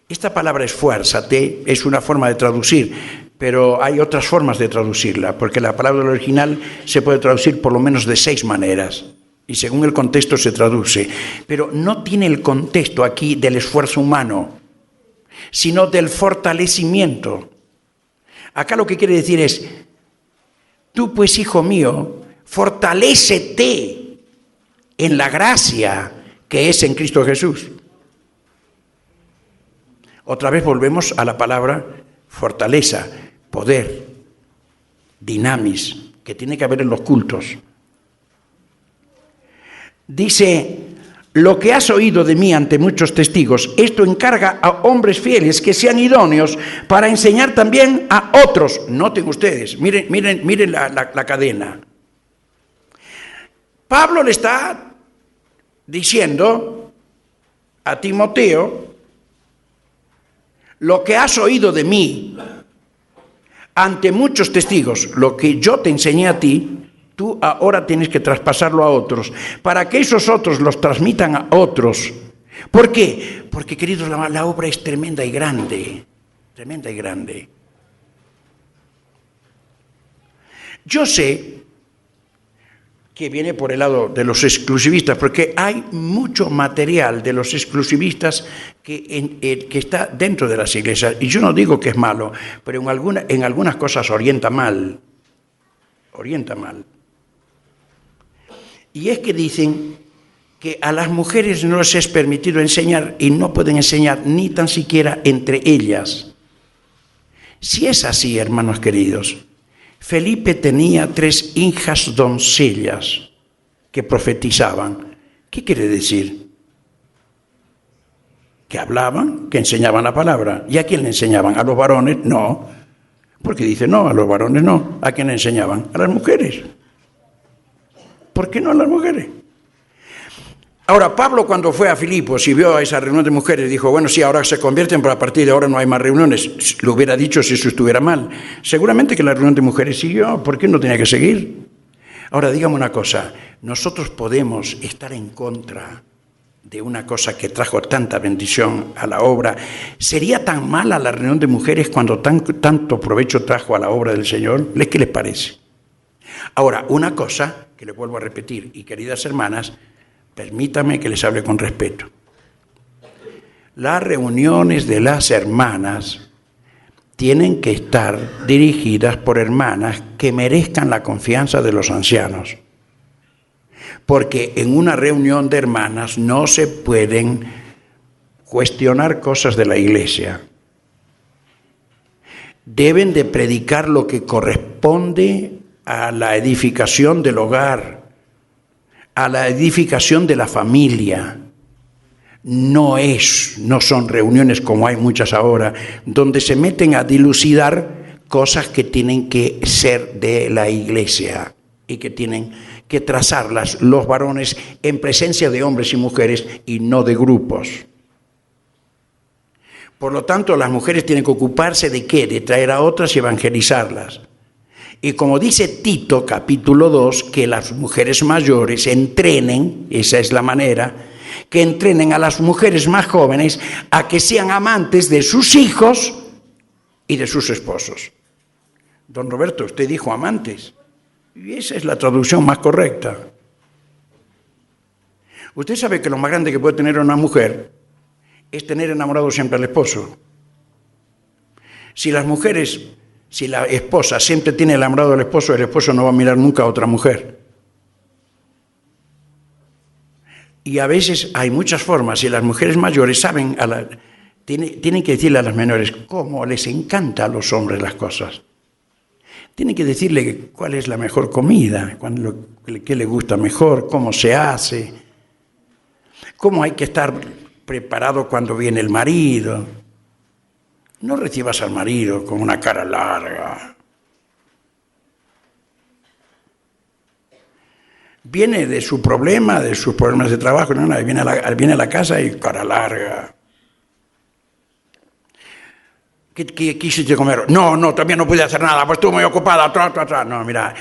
Esta palabra esfuérzate es una forma de traducir, pero hay otras formas de traducirla, porque la palabra original se puede traducir por lo menos de 6 maneras, y según el contexto se traduce. Pero no tiene el contexto aquí del esfuerzo humano, sino del fortalecimiento. Acá lo que quiere decir es: tú pues, hijo mío, fortalécete en la gracia que es en Cristo Jesús. Otra vez volvemos a la palabra fortaleza, poder. dinamis, que tiene que haber en los cultos. Dice, lo que has oído de mí ante muchos testigos, esto encarga a hombres fieles que sean idóneos para enseñar también a otros. Noten ustedes, miren la cadena. Pablo le está diciendo a Timoteo, lo que has oído de mí ante muchos testigos, lo que yo te enseñé a ti, tú ahora tienes que traspasarlo a otros, para que esos otros los transmitan a otros. ¿Por qué? Porque, queridos, la obra es tremenda y grande, tremenda y grande. Yo sé que viene por el lado de los exclusivistas, porque hay mucho material de los exclusivistas que está dentro de las iglesias, y yo no digo que es malo, pero en algunas cosas orienta mal. Y es que dicen que a las mujeres no les es permitido enseñar y no pueden enseñar ni tan siquiera entre ellas. Si es así, hermanos queridos, Felipe tenía 3 hijas doncellas que profetizaban. ¿Qué quiere decir? Que hablaban, que enseñaban la palabra. ¿Y a quién le enseñaban? ¿A los varones? No. Porque dice, no, a los varones no. ¿A quién le enseñaban? A las mujeres. ¿Por qué no a las mujeres? Ahora, Pablo cuando fue a Filipos y vio a esa reunión de mujeres, dijo, bueno, sí, ahora se convierten, pero a partir de ahora no hay más reuniones. Lo hubiera dicho si eso estuviera mal. Seguramente que la reunión de mujeres siguió, ¿por qué no tenía que seguir? Ahora, dígame una cosa, nosotros podemos estar en contra de una cosa que trajo tanta bendición a la obra. ¿Sería tan mala la reunión de mujeres cuando tanto provecho trajo a la obra del Señor? ¿Qué les parece? Ahora, una cosa que le vuelvo a repetir, y queridas hermanas, permítame que les hable con respeto. Las reuniones de las hermanas tienen que estar dirigidas por hermanas que merezcan la confianza de los ancianos. Porque en una reunión de hermanas no se pueden cuestionar cosas de la iglesia. Deben de predicar lo que corresponde a la edificación del hogar, a la edificación de la familia. No son reuniones como hay muchas ahora, donde se meten a dilucidar cosas que tienen que ser de la iglesia y que tienen que trazarlas los varones en presencia de hombres y mujeres y no de grupos. Por lo tanto, las mujeres tienen que ocuparse de ¿qué? De traer a otras y evangelizarlas. Y como dice Tito, capítulo 2, que las mujeres mayores entrenen, esa es la manera, que entrenen a las mujeres más jóvenes a que sean amantes de sus hijos y de sus esposos. Don Roberto, usted dijo amantes, y esa es la traducción más correcta. Usted sabe que lo más grande que puede tener una mujer es tener enamorado siempre al esposo. Si la esposa siempre tiene enamorado al esposo, el esposo no va a mirar nunca a otra mujer. Y a veces hay muchas formas, y las mujeres mayores saben, tienen que decirle a las menores cómo les encanta a los hombres las cosas. Tienen que decirle cuál es la mejor comida, qué le gusta mejor, cómo se hace, cómo hay que estar preparado cuando viene el marido. No recibas al marido con una cara larga. Viene de su problema, de sus problemas de trabajo, viene a la casa y cara larga. ¿Qué quisiste comer? No, también no pude hacer nada, pues estuve muy ocupada. No, mira,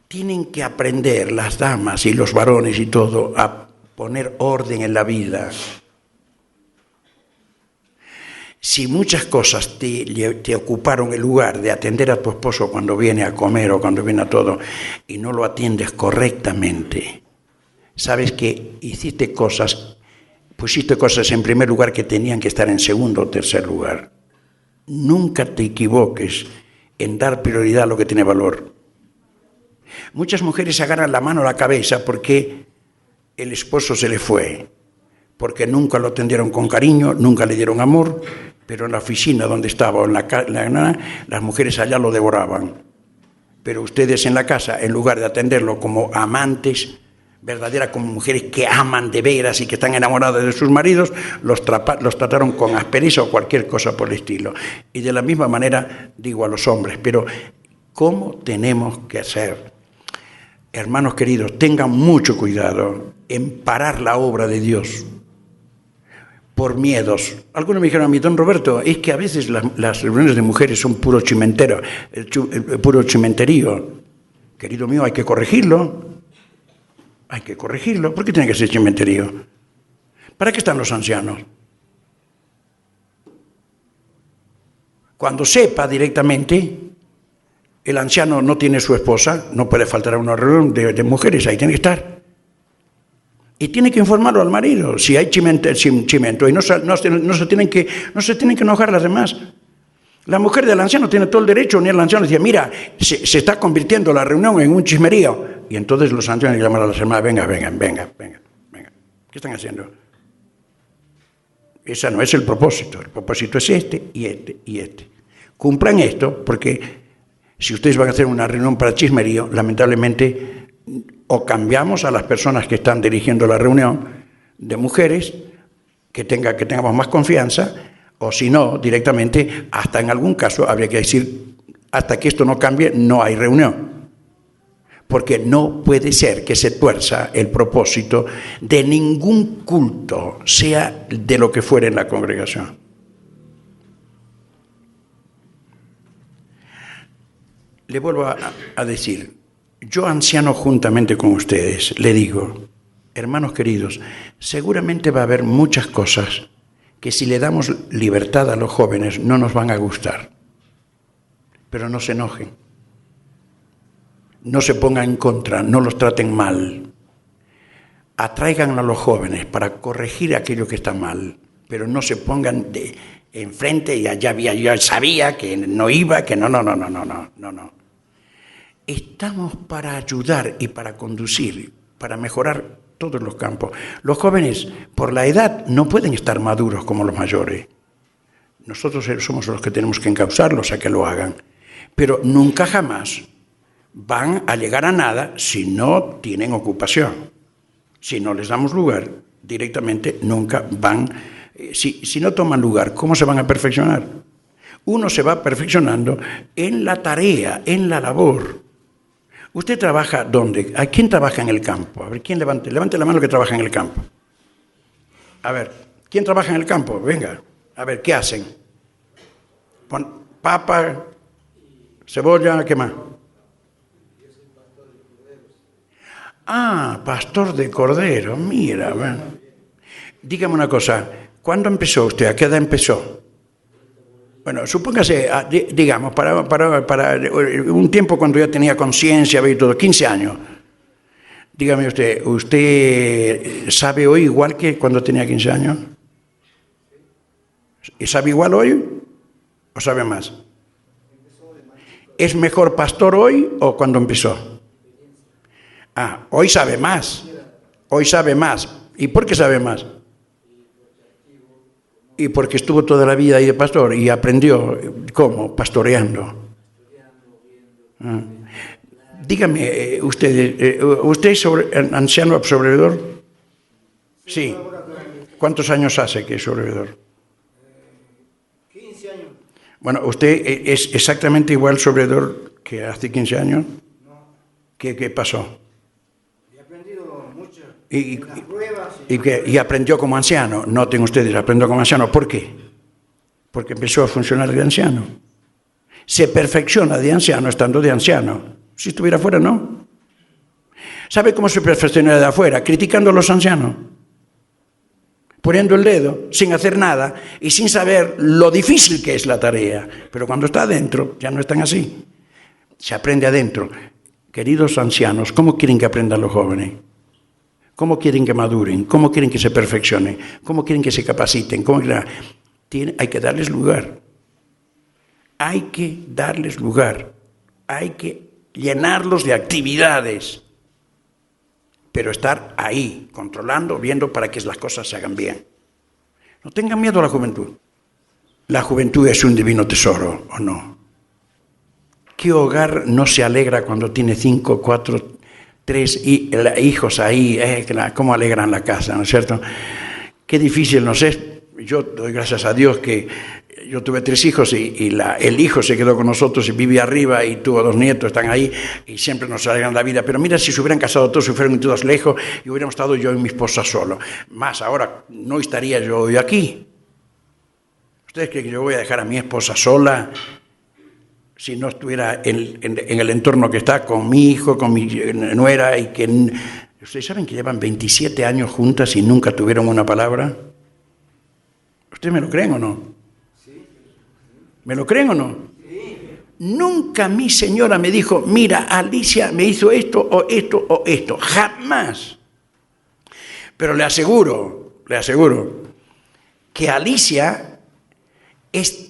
tienen que aprender las damas y los varones y todo a poner orden en la vida. Si muchas cosas te ocuparon el lugar de atender a tu esposo cuando viene a comer o cuando viene a todo y no lo atiendes correctamente, sabes que pusiste cosas en primer lugar que tenían que estar en segundo o tercer lugar. Nunca te equivoques en dar prioridad a lo que tiene valor. Muchas mujeres agarran la mano a la cabeza porque el esposo se le fue, porque nunca lo atendieron con cariño, nunca le dieron amor, pero en la oficina donde estaba, las mujeres allá lo devoraban. pero ustedes en la casa, en lugar de atenderlo como amantes, verdaderas, como mujeres que aman de veras y que están enamoradas de sus maridos, los trataron con aspereza o cualquier cosa por el estilo. Y de la misma manera digo a los hombres, pero ¿cómo tenemos que hacer? Hermanos queridos, tengan mucho cuidado en parar la obra de Dios por miedos. Algunos me dijeron a mí, don Roberto, es que a veces las reuniones de mujeres son puro chimentero, puro chimenterío. Querido mío, hay que corregirlo. Hay que corregirlo. ¿Por qué tiene que ser chimenterío? ¿Para qué están los ancianos? Cuando sepa directamente, el anciano no tiene su esposa, no puede faltar a una reunión de mujeres, ahí tiene que estar. Y tiene que informarlo al marido, si hay chimento, y no se tienen que enojar las demás. La mujer del anciano tiene todo el derecho, ni el anciano decía, mira, se está convirtiendo la reunión en un chismerío. Y entonces los ancianos llaman a las hermanas, venga. ¿Qué están haciendo? Ese no es el propósito es este y este. Cumplan esto, porque si ustedes van a hacer una reunión para chismerío, lamentablemente, o cambiamos a las personas que están dirigiendo la reunión de mujeres, que tengamos más confianza, o si no, directamente, hasta en algún caso habría que decir, hasta que esto no cambie, no hay reunión. Porque no puede ser que se tuerza el propósito de ningún culto, sea de lo que fuera en la congregación. Le vuelvo a decir, yo anciano juntamente con ustedes, le digo, hermanos queridos, seguramente va a haber muchas cosas que si le damos libertad a los jóvenes no nos van a gustar. Pero no se enojen, no se pongan en contra, no los traten mal. Atraigan a los jóvenes para corregir aquello que está mal, pero no se pongan enfrente y ya sabía que no iba, que no. Estamos para ayudar y para conducir, para mejorar todos los campos. Los jóvenes, por la edad, no pueden estar maduros como los mayores. Nosotros somos los que tenemos que encauzarlos a que lo hagan. Pero nunca jamás van a llegar a nada si no tienen ocupación. Si no les damos lugar, directamente nunca van. Si no toman lugar, ¿cómo se van a perfeccionar? Uno se va perfeccionando en la tarea, en la labor. ¿Usted trabaja dónde? ¿A quién trabaja en el campo? A ver, ¿quién levante la mano que trabaja en el campo? A ver, ¿quién trabaja en el campo? Venga, a ver, ¿qué hacen? Papa, cebolla, ¿qué más? Ah, pastor de cordero, mira. Bueno. Dígame una cosa, ¿cuándo empezó usted? ¿A qué edad empezó? Bueno, supóngase, digamos, para un tiempo cuando ya tenía conciencia y todo, 15 años. Dígame ¿usted sabe hoy igual que cuando tenía 15 años? ¿Y sabe igual hoy o sabe más? ¿Es mejor pastor hoy o cuando empezó? Ah, hoy sabe más. Hoy sabe más. ¿Y por qué sabe más? Y porque estuvo toda la vida ahí de pastor y aprendió, ¿cómo? Pastoreando. Dígame, ¿usted es anciano sobrevividor? Sí. ¿Cuántos años hace que es sobrevividor? 15 años. Bueno, ¿usted es exactamente igual sobrevividor que hace 15 años? No. ¿Qué pasó? He aprendido mucho. Y las pruebas. Y aprendió como anciano. Noten ustedes, aprendió como anciano. ¿Por qué? Porque empezó a funcionar de anciano. Se perfecciona de anciano estando de anciano. Si estuviera afuera, no. ¿Sabe cómo se perfecciona de afuera? Criticando a los ancianos. Poniendo el dedo, sin hacer nada y sin saber lo difícil que es la tarea. Pero cuando está adentro, ya no están así. Se aprende adentro. Queridos ancianos, ¿cómo quieren que aprendan los jóvenes? ¿Cómo quieren que maduren? ¿Cómo quieren que se perfeccionen? ¿Cómo quieren que se capaciten? Hay que darles lugar. Hay que darles lugar. Hay que llenarlos de actividades. Pero estar ahí, controlando, viendo para que las cosas se hagan bien. No tengan miedo a la juventud. La juventud es un divino tesoro, ¿o no? ¿qué hogar no se alegra cuando tiene 5, 4, 3 hijos ahí? ¿Cómo alegran la casa, no es cierto? Qué difícil nos es. Yo doy gracias a Dios que yo tuve 3 hijos y el hijo se quedó con nosotros y vive arriba y tuvo 2 nietos, están ahí y siempre nos alegran la vida. Pero mira, si se hubieran casado todos, se fueran todos lejos y hubiéramos estado yo y mi esposa solo. Más ahora, no estaría yo hoy aquí. ¿Ustedes creen que yo voy a dejar a mi esposa sola si no estuviera en el entorno que está con mi hijo, con mi nuera? Y que ¿ustedes saben que llevan 27 años juntas y nunca tuvieron una palabra? ¿Ustedes me lo creen o no? ¿Me lo creen o no? Nunca mi señora me dijo, mira, Alicia me hizo esto o esto o esto. Jamás. Pero le aseguro que Alicia es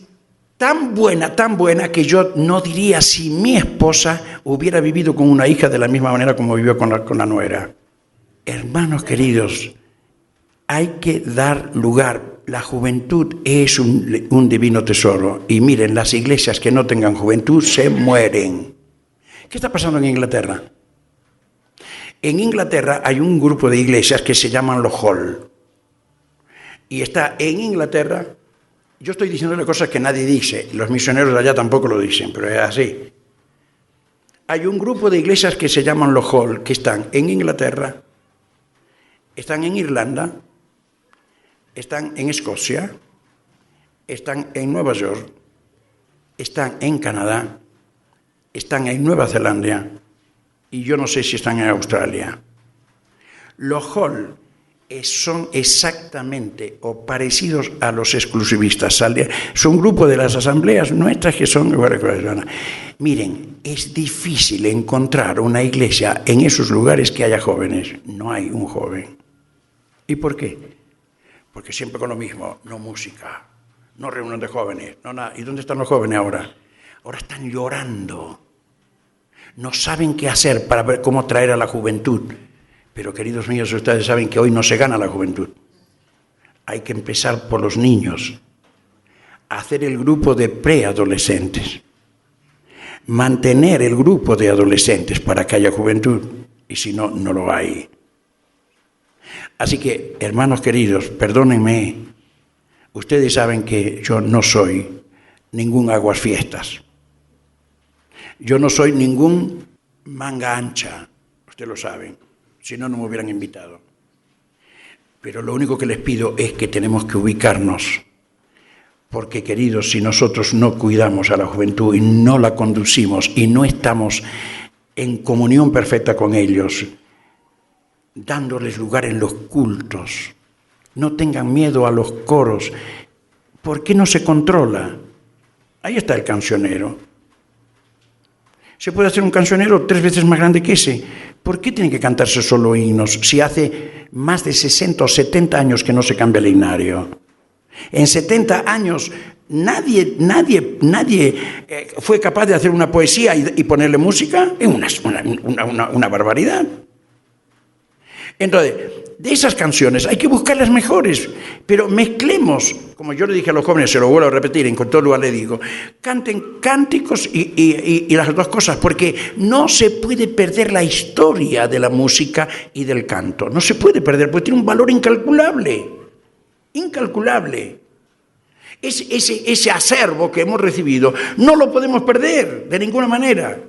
tan buena que yo no diría si mi esposa hubiera vivido con una hija de la misma manera como vivió con la nuera. Hermanos queridos, hay que dar lugar. La juventud es un divino tesoro. Y miren, las iglesias que no tengan juventud se mueren. ¿Qué está pasando en Inglaterra? En Inglaterra hay un grupo de iglesias que se llaman los Hall. Y está en Inglaterra. Yo estoy diciéndole cosas que nadie dice. Los misioneros de allá tampoco lo dicen, pero es así. Hay un grupo de iglesias que se llaman los Hall, que están en Inglaterra, están en Irlanda, están en Escocia, están en Nueva York, están en Canadá, están en Nueva Zelanda y yo no sé si están en Australia. Los Hall son exactamente o parecidos a los exclusivistas. Son un grupo de las asambleas nuestras que son... Miren, es difícil encontrar una iglesia en esos lugares que haya jóvenes. No hay un joven. ¿Y por qué? Porque siempre con lo mismo, no música, no reunión de jóvenes, no nada. ¿Y dónde están los jóvenes ahora? Ahora están llorando. No saben qué hacer para ver cómo traer a la juventud. Pero, queridos míos, ustedes saben que hoy no se gana la juventud. Hay que empezar por los niños, hacer el grupo de preadolescentes, mantener el grupo de adolescentes para que haya juventud. Y si no, no lo hay. Así que, hermanos queridos, perdónenme, ustedes saben que yo no soy ningún aguasfiestas. Yo no soy ningún manga ancha, ustedes lo saben, si no, no me hubieran invitado. Pero lo único que les pido es que tenemos que ubicarnos, porque, queridos, si nosotros no cuidamos a la juventud y no la conducimos y no estamos en comunión perfecta con ellos, dándoles lugar en los cultos. No tengan miedo a los coros. ¿Por qué no se controla? Ahí está el cancionero. Se puede hacer un cancionero 3 veces más grande que ese. ¿Por qué tienen que cantarse solo himnos si hace más de 60 o 70 años que no se cambia el himnario? En 70 años nadie fue capaz de hacer una poesía y ponerle música. Es una barbaridad. Entonces, de esas canciones hay que buscar las mejores, pero mezclemos, como yo le dije a los jóvenes, se lo vuelvo a repetir, en todo lugar le digo, canten cánticos y las dos cosas, porque no se puede perder la historia de la música y del canto, no se puede perder, porque tiene un valor incalculable, incalculable. Ese acervo que hemos recibido no lo podemos perder de ninguna manera.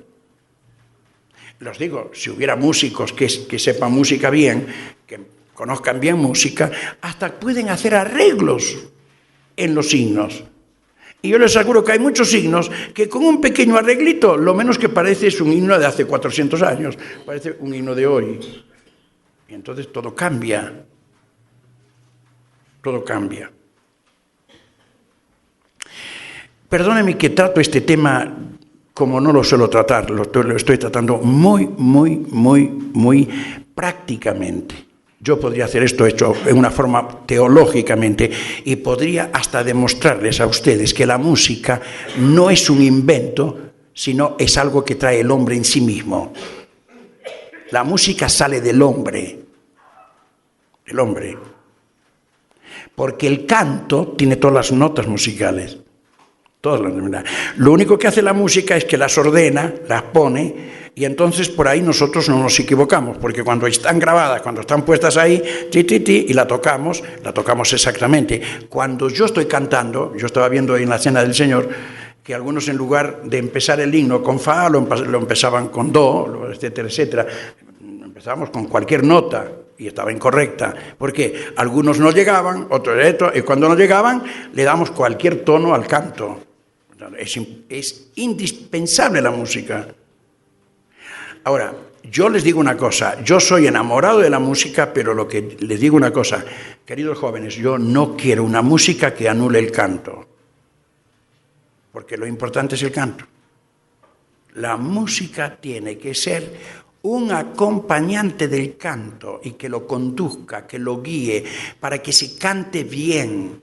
Les digo, si hubiera músicos que sepan música bien, que conozcan bien música, hasta pueden hacer arreglos en los himnos. Y yo les aseguro que hay muchos himnos que con un pequeño arreglito, lo menos que parece es un himno de hace 400 años, parece un himno de hoy. Y entonces todo cambia. Todo cambia. Perdónenme que trato este tema como no lo suelo tratar, lo estoy tratando muy prácticamente. Yo podría hacer esto hecho en una forma teológicamente y podría hasta demostrarles a ustedes que la música no es un invento, sino es algo que trae el hombre en sí mismo. La música sale del hombre, porque el canto tiene todas las notas musicales. Todas las enfermedades. Lo único que hace la música es que las ordena, las pone, y entonces por ahí nosotros no nos equivocamos, porque cuando están grabadas, cuando están puestas ahí, y la tocamos exactamente. Cuando yo estoy cantando, yo estaba viendo en la Cena del Señor, que algunos en lugar de empezar el himno con fa, lo empezaban con do, etcétera, etcétera. Empezábamos con cualquier nota y estaba incorrecta, porque algunos no llegaban, otros esto, y cuando no llegaban le damos cualquier tono al canto. Es indispensable la música. Ahora, yo les digo una cosa, yo soy enamorado de la música, pero lo que les digo una cosa, queridos jóvenes, yo no quiero una música que anule el canto, porque lo importante es el canto. La música tiene que ser un acompañante del canto y que lo conduzca, que lo guíe, para que se cante bien.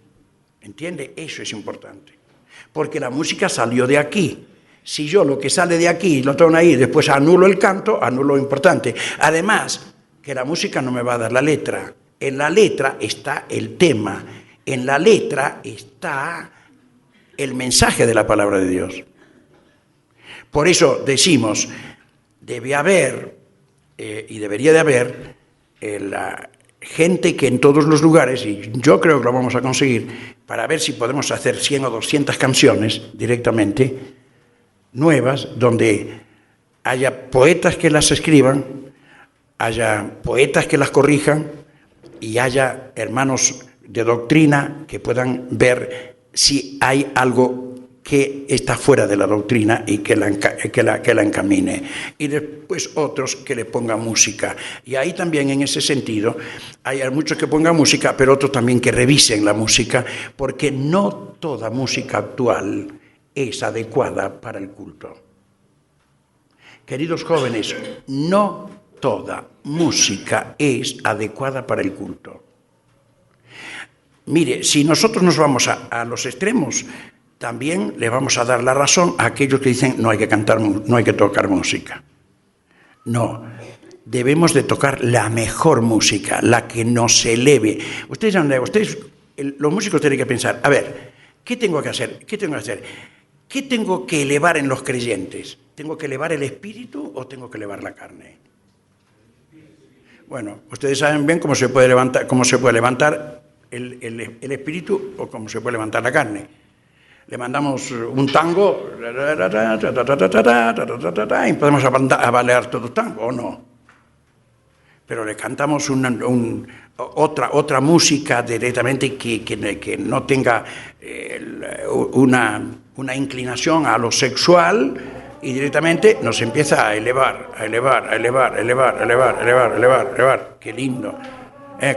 ¿Entiende? Eso es importante. Porque la música salió de aquí. Si yo lo que sale de aquí lo tengo ahí, después anulo el canto, anulo lo importante. Además, que la música no me va a dar la letra. En la letra está el tema. En la letra está el mensaje de la palabra de Dios. Por eso decimos, debe haber y debería de haber la gente que en todos los lugares, y yo creo que lo vamos a conseguir, para ver si podemos hacer 100 o 200 canciones directamente, nuevas, donde haya poetas que las escriban, haya poetas que las corrijan y haya hermanos de doctrina que puedan ver si hay algo que está fuera de la doctrina y que la encamine. Y después otros que le pongan música. Y ahí también, en ese sentido, hay muchos que pongan música, pero otros también que revisen la música, porque no toda música actual es adecuada para el culto. Queridos jóvenes, no toda música es adecuada para el culto. Mire, si nosotros nos vamos a los extremos, también le vamos a dar la razón a aquellos que dicen no hay que cantar, no hay que tocar música. No, debemos de tocar la mejor música, la que nos eleve. Los músicos tienen que pensar, a ver, ¿qué tengo que hacer? ¿Qué tengo que elevar en los creyentes? ¿Tengo que elevar el espíritu o tengo que elevar la carne? Bueno, ustedes saben bien cómo se puede levantar el espíritu o cómo se puede levantar la carne. Le mandamos un tango y podemos bailar todo tango, ¿o no? Pero le cantamos otra música directamente que no tenga una inclinación a lo sexual y directamente nos empieza a elevar. Qué lindo.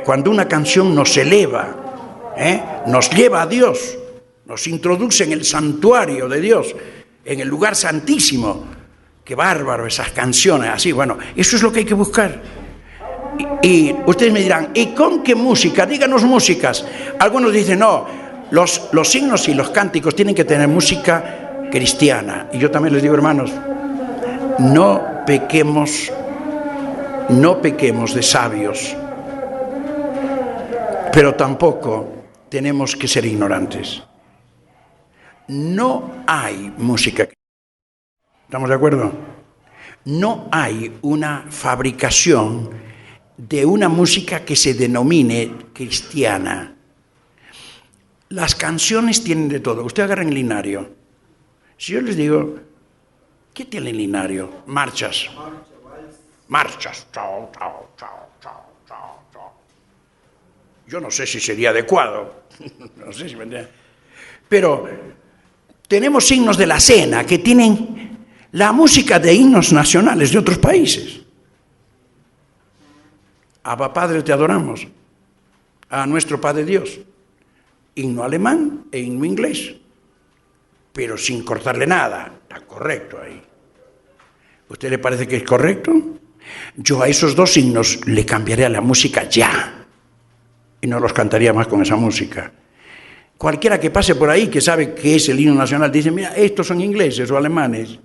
Cuando una canción nos eleva, nos lleva a Dios, nos introduce en el santuario de Dios, en el lugar santísimo. Qué bárbaro esas canciones, así, bueno, eso es lo que hay que buscar. Y ustedes me dirán, ¿y con qué música? Díganos músicas. Algunos dicen, no, los himnos y los cánticos tienen que tener música cristiana. Y yo también les digo, hermanos, no pequemos de sabios, pero tampoco tenemos que ser ignorantes. No hay música. ¿Estamos de acuerdo? No hay una fabricación de una música que se denomine cristiana. Las canciones tienen de todo. Usted agarra en Linario. Si yo les digo, ¿qué tiene Linario? Marchas. Marchas. Chao, chao, chao, chao, chao, chao. Yo no sé si sería adecuado. No sé si me entienden. Pero tenemos signos de la cena que tienen la música de himnos nacionales de otros países. Abba Padre, te adoramos. A nuestro Padre Dios. Himno alemán e himno inglés. Pero sin cortarle nada. Está correcto ahí. ¿Usted le parece que es correcto? Yo a esos dos himnos le cambiaría la música ya. Y no los cantaría más con esa música. Cualquiera que pase por ahí que sabe que es el himno nacional dice, mira, estos son ingleses o alemanes.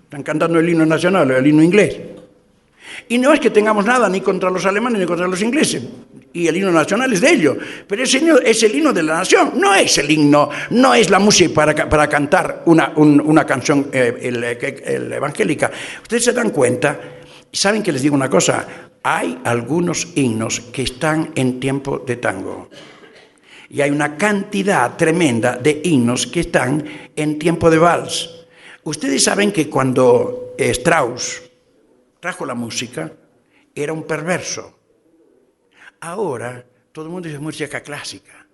Están cantando el himno nacional o el himno inglés. Y no es que tengamos nada ni contra los alemanes ni contra los ingleses, y el himno nacional es de ellos, pero ese himno es el himno de la nación, no es el himno, no es la música para cantar una canción evangélica. Ustedes se dan cuenta, saben que les digo una cosa, hay algunos himnos que están en tiempo de tango, y hay una cantidad tremenda de himnos que están en tiempo de vals. Ustedes saben que cuando Strauss trajo la música, era un perverso. Ahora todo el mundo dice música clásica.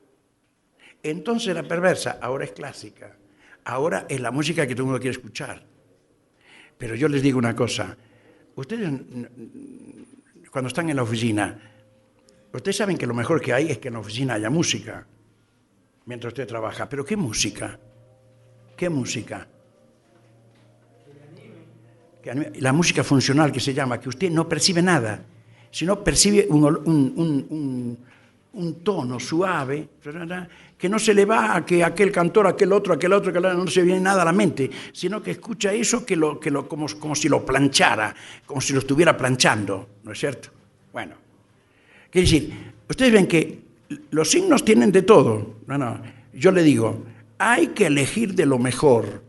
Entonces era perversa, ahora es clásica. Ahora es la música que todo el mundo quiere escuchar. Pero yo les digo una cosa. Ustedes, cuando están en la oficina, ustedes saben que lo mejor que hay es que en la oficina haya música, mientras usted trabaja. ¿Pero qué música? ¿Qué música? La música funcional, que se llama, que usted no percibe nada, sino percibe un tono suave, que no se le va a que aquel cantor, aquel otro, no se viene nada a la mente, sino que escucha eso como si lo planchara, como si lo estuviera planchando, ¿no es cierto? Bueno, quiere decir, ustedes ven que los himnos tienen de todo. Yo le digo, hay que elegir de lo mejor.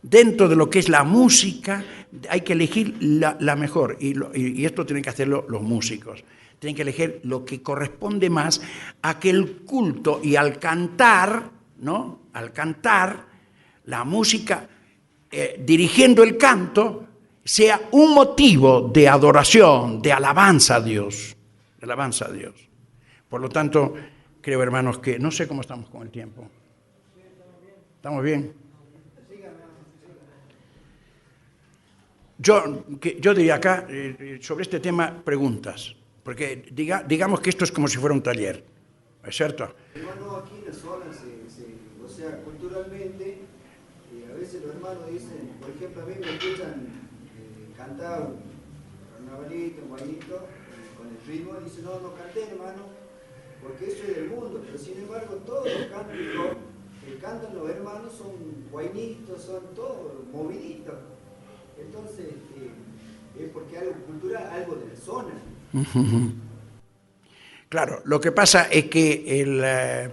Dentro de lo que es la música, hay que elegir la mejor, y esto tienen que hacerlo los músicos. Tienen que elegir lo que corresponde más a que el culto y al cantar, ¿no? Al cantar, la música, dirigiendo el canto, sea un motivo de adoración, de alabanza a Dios. De alabanza a Dios. Por lo tanto, creo, hermanos, que no sé cómo estamos con el tiempo. ¿Estamos bien? Yo diría acá, sobre este tema, preguntas, porque digamos que esto es como si fuera un taller, ¿es cierto? Hermano, aquí en la zona, o sea, culturalmente, a veces los hermanos dicen, por ejemplo, a mí me escuchan cantar un carnavalito, un guaynito, con el ritmo, y dicen, no canten, hermano, porque eso es del mundo, pero sin embargo, todos los cánticos que cantan los hermanos son guaynitos, son todos moviditos. Entonces, es porque algo cultural, algo de la zona. Claro, lo que pasa es que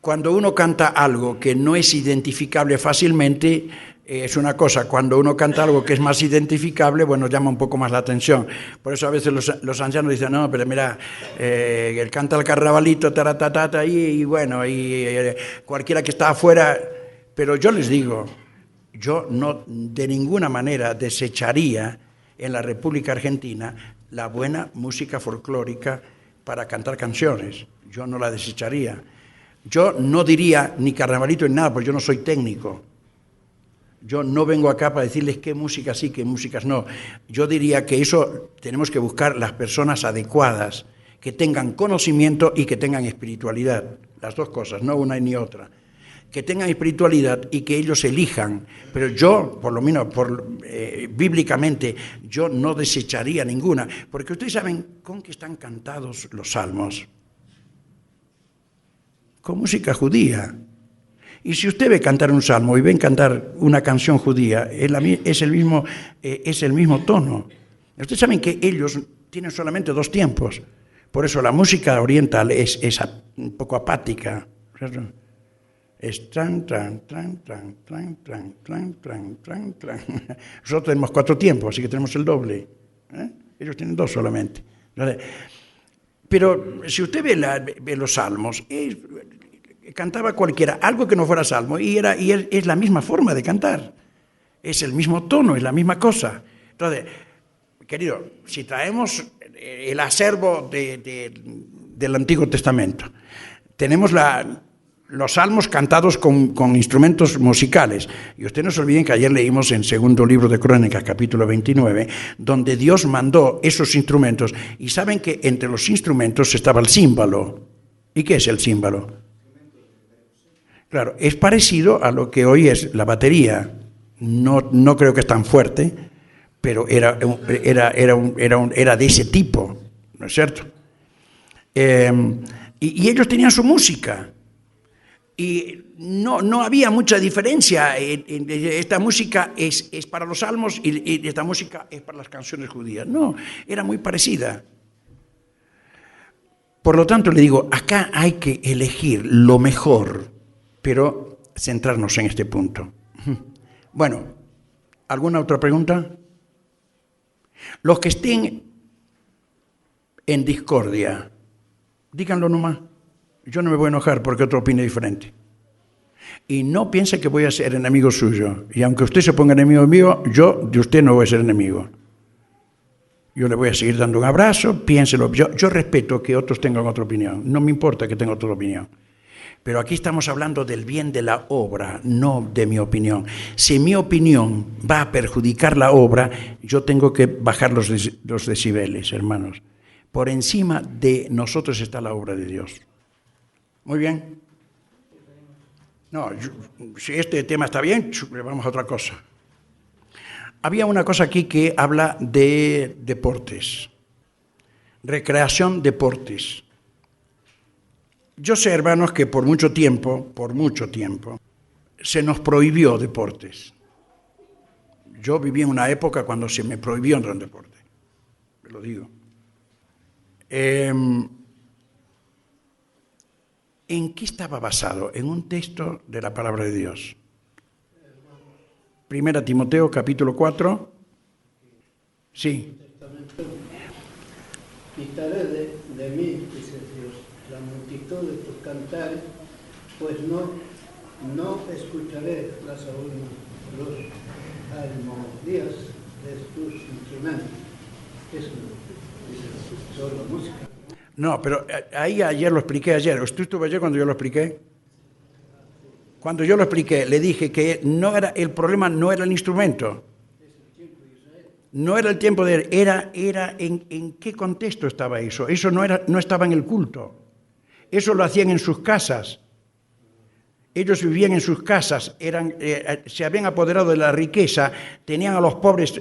cuando uno canta algo que no es identificable fácilmente, es una cosa. Cuando uno canta algo que es más identificable, bueno, llama un poco más la atención. Por eso a veces los ancianos dicen, no, pero mira, él canta el carnavalito, taratatata, y bueno, cualquiera que está afuera. Pero yo les digo, yo no de ninguna manera desecharía en la República Argentina la buena música folclórica para cantar canciones. Yo no la desecharía. Yo no diría ni carnavalito ni nada, porque yo no soy técnico. Yo no vengo acá para decirles qué música sí, qué músicas no. Yo diría que eso tenemos que buscar las personas adecuadas, que tengan conocimiento y que tengan espiritualidad. Las dos cosas, no una ni otra. Que tengan espiritualidad y que ellos elijan. Pero yo, por lo menos bíblicamente, yo no desecharía ninguna. Porque ustedes saben con qué están cantados los salmos. Con música judía. Y si usted ve cantar un salmo y ven cantar una canción judía, es el mismo tono. Ustedes saben que ellos tienen solamente dos tiempos. Por eso la música oriental es un poco apática. ¿Cierto? Es tran, tran, tran, tran, tran, tran, tran, tran, tran, tran. Nosotros tenemos 4 tiempos, así que tenemos el doble. Ellos tienen 2 solamente. Pero si usted ve los salmos, cantaba cualquiera, algo que no fuera salmo, y es la misma forma de cantar. Es el mismo tono, es la misma cosa. Entonces, querido, si traemos el acervo del Antiguo Testamento, tenemos los salmos cantados con instrumentos musicales. Y ustedes no se olviden que ayer leímos en segundo libro de Crónicas, capítulo 29, donde Dios mandó esos instrumentos. Y saben que entre los instrumentos estaba el címbalo. ¿Y qué es el címbalo? Claro, es parecido a lo que hoy es la batería. No creo que es tan fuerte, pero era de ese tipo, ¿no es cierto? Y ellos tenían su música. Y no había mucha diferencia. Esta música es para los salmos y esta música es para las canciones judías. No, era muy parecida. Por lo tanto, le digo, acá hay que elegir lo mejor, pero centrarnos en este punto. Bueno, ¿alguna otra pregunta? Los que estén en discordia, díganlo nomás. Yo no me voy a enojar porque otro opine diferente. Y no piense que voy a ser enemigo suyo. Y aunque usted se ponga enemigo mío, yo de usted no voy a ser enemigo. Yo le voy a seguir dando un abrazo, piénselo. Yo respeto que otros tengan otra opinión. No me importa que tengan otra opinión. Pero aquí estamos hablando del bien de la obra, no de mi opinión. Si mi opinión va a perjudicar la obra, yo tengo que bajar los decibeles, hermanos. Por encima de nosotros está la obra de Dios. Muy bien. No, si este tema está bien, vamos a otra cosa. Había una cosa aquí que habla de deportes, recreación, deportes. Yo sé, hermanos, que por mucho tiempo, se nos prohibió deportes. Yo viví en una época cuando se me prohibió entrar en deporte, me lo digo. ¿En qué estaba basado? En un texto de la palabra de Dios. 1 Timoteo, capítulo 4. Sí. Quitaré de mí, dice Dios, la multitud de tus cantares, pues no escucharé los armonías de tus instrumentos. Eso dice solo música. No, pero ahí ayer lo expliqué ayer. ¿Usted estuvo ayer cuando yo lo expliqué? Cuando yo lo expliqué, le dije que el problema no era el instrumento. No era el tiempo de él, era en qué contexto estaba eso. Eso no estaba en el culto. Eso lo hacían en sus casas. Ellos vivían en sus casas, se habían apoderado de la riqueza, tenían a los pobres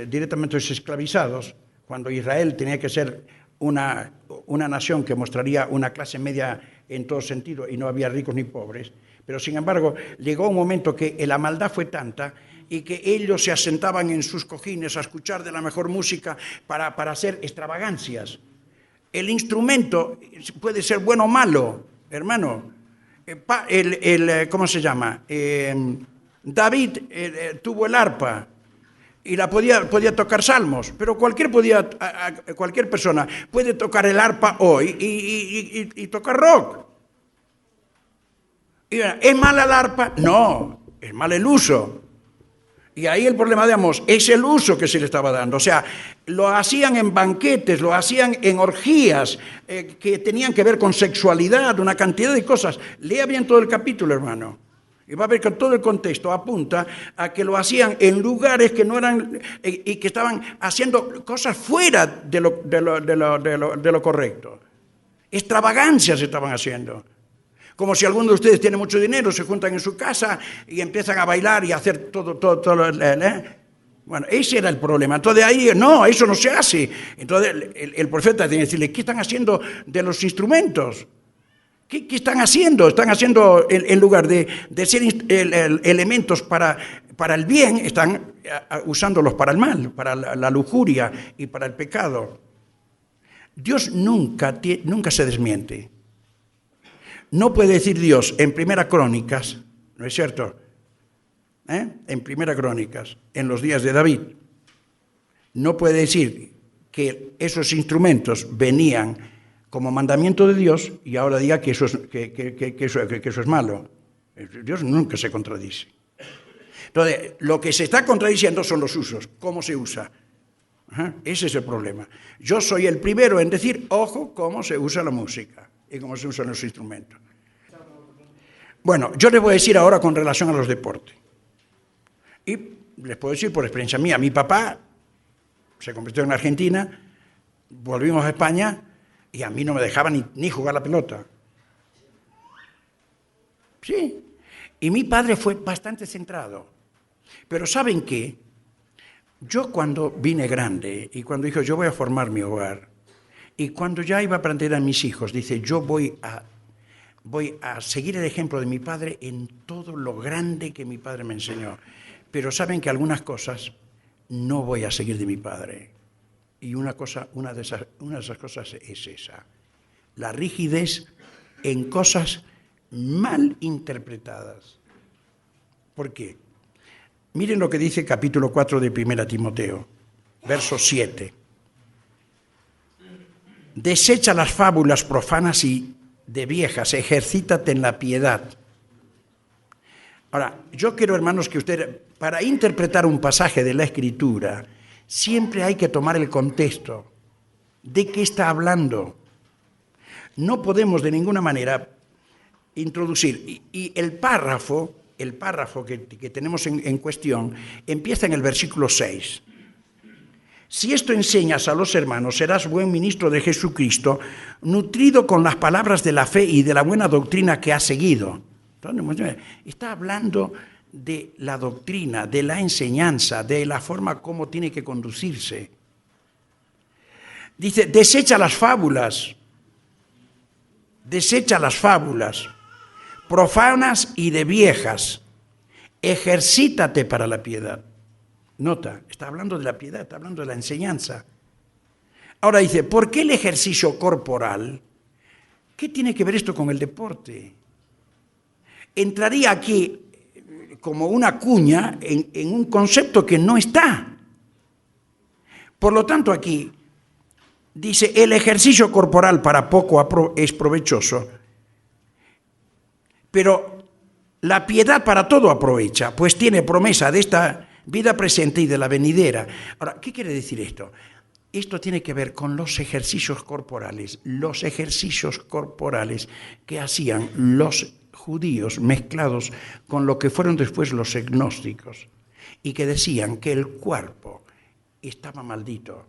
directamente esclavizados, cuando Israel tenía que ser una nación que mostraría una clase media en todo sentido y no había ricos ni pobres. Pero sin embargo, llegó un momento que la maldad fue tanta y que ellos se asentaban en sus cojines a escuchar de la mejor música para hacer extravagancias. El instrumento puede ser bueno o malo, hermano. ¿Cómo se llama? David tuvo el arpa y podía tocar salmos, pero cualquier persona puede tocar el arpa hoy y tocar rock. ¿Es mala el arpa? No, es mal el uso. Y ahí el problema de Amós es el uso que se le estaba dando. O sea, lo hacían en banquetes, lo hacían en orgías que tenían que ver con sexualidad, una cantidad de cosas. Lea bien todo el capítulo, hermano. Y va a ver que todo el contexto apunta a que lo hacían en lugares que no eran y que estaban haciendo cosas fuera de lo correcto. Extravagancias estaban haciendo. Como si alguno de ustedes tiene mucho dinero, se juntan en su casa y empiezan a bailar y a hacer todo. Bueno, ese era el problema. Entonces ahí, no, eso no se hace. Entonces el profeta tiene que decirle, ¿qué están haciendo de los instrumentos? ¿Qué están haciendo? Están haciendo, en lugar de ser elementos para el bien, están usándolos para el mal, para la lujuria y para el pecado. Dios nunca se desmiente. No puede decir Dios en Primera Crónicas, ¿no es cierto? En Primera Crónicas, en los días de David, no puede decir que esos instrumentos venían como mandamiento de Dios y ahora diga que eso es malo. Dios nunca se contradice. Entonces, lo que se está contradiciendo son los usos, cómo se usa. Ese es el problema. Yo soy el primero en decir, ojo, cómo se usa la música y cómo se usan los instrumentos. Bueno, yo les voy a decir ahora con relación a los deportes. Y les puedo decir por experiencia mía, mi papá se convirtió en Argentina, volvimos a España y a mí no me dejaban ni jugar la pelota. Sí, y mi padre fue bastante centrado. Pero ¿saben qué? Yo cuando vine grande y cuando dijo yo voy a formar mi hogar y cuando ya iba a plantear a mis hijos, dice yo voy a voy a seguir el ejemplo de mi padre en todo lo grande que mi padre me enseñó. Pero saben que algunas cosas no voy a seguir de mi padre. Y una de esas cosas es esa. La rigidez en cosas mal interpretadas. ¿Por qué? Miren lo que dice capítulo 4 de 1 Timoteo, verso 7. Desecha las fábulas profanas y de viejas, ejercítate en la piedad. Ahora, yo quiero, hermanos, que ustedes, para interpretar un pasaje de la Escritura, siempre hay que tomar el contexto. ¿De qué está hablando? No podemos de ninguna manera introducir. Y el párrafo que tenemos en cuestión empieza en el versículo 6. Si esto enseñas a los hermanos, serás buen ministro de Jesucristo, nutrido con las palabras de la fe y de la buena doctrina que has seguido. Está hablando de la doctrina, de la enseñanza, de la forma como tiene que conducirse. Dice, desecha las fábulas profanas y de viejas, ejercítate para la piedad. Nota, está hablando de la piedad, está hablando de la enseñanza. Ahora dice, ¿por qué el ejercicio corporal? ¿Qué tiene que ver esto con el deporte? Entraría aquí como una cuña en un concepto que no está. Por lo tanto, aquí dice, el ejercicio corporal para poco es provechoso, pero la piedad para todo aprovecha, pues tiene promesa de esta vida presente y de la venidera. Ahora, ¿qué quiere decir esto? Esto tiene que ver con los ejercicios corporales que hacían los judíos mezclados con lo que fueron después los gnósticos y que decían que el cuerpo estaba maldito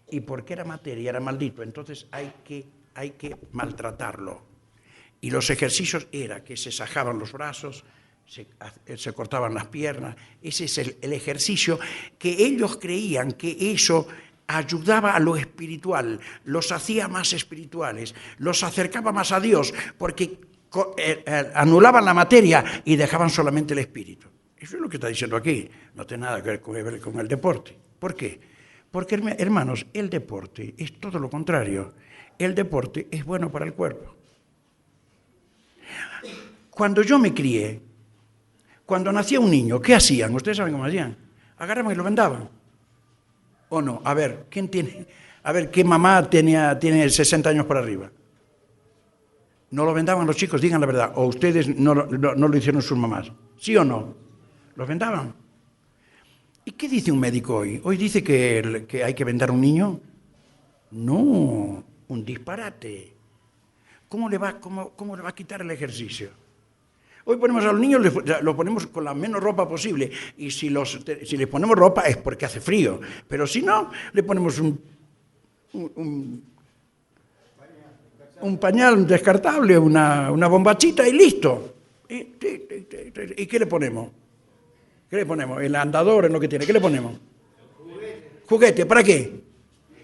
y porque era materia, era maldito, entonces hay que maltratarlo. Y los ejercicios era que se sajaban los brazos, se cortaban las piernas. Ese es el ejercicio que ellos creían que eso ayudaba a lo espiritual, los hacía más espirituales, los acercaba más a Dios, porque anulaban la materia y dejaban solamente el espíritu. Eso es lo que está diciendo aquí. No tiene nada que ver con el deporte. ¿Por qué? Porque, hermanos, el deporte es todo lo contrario. El deporte es bueno para el cuerpo. Cuando yo me crié, cuando nacía un niño, ¿qué hacían? Ustedes saben cómo hacían. Agarraban y lo vendaban. ¿O no? A ver, ¿qué mamá tiene 60 años por arriba? ¿No lo vendaban los chicos? Digan la verdad. ¿O ustedes no lo hicieron sus mamás? ¿Sí o no? ¿Los vendaban? ¿Y qué dice un médico hoy? ¿Hoy dice que hay que vendar a un niño? No, un disparate. ¿Cómo le va a quitar el ejercicio? Hoy ponemos a los niños, los ponemos con la menos ropa posible. Y si les ponemos ropa es porque hace frío. Pero si no, le ponemos un pañal descartable, una bombachita y listo. ¿Y qué le ponemos? ¿Qué le ponemos? El andador es lo que tiene. ¿Qué le ponemos? Juguete. ¿Para qué?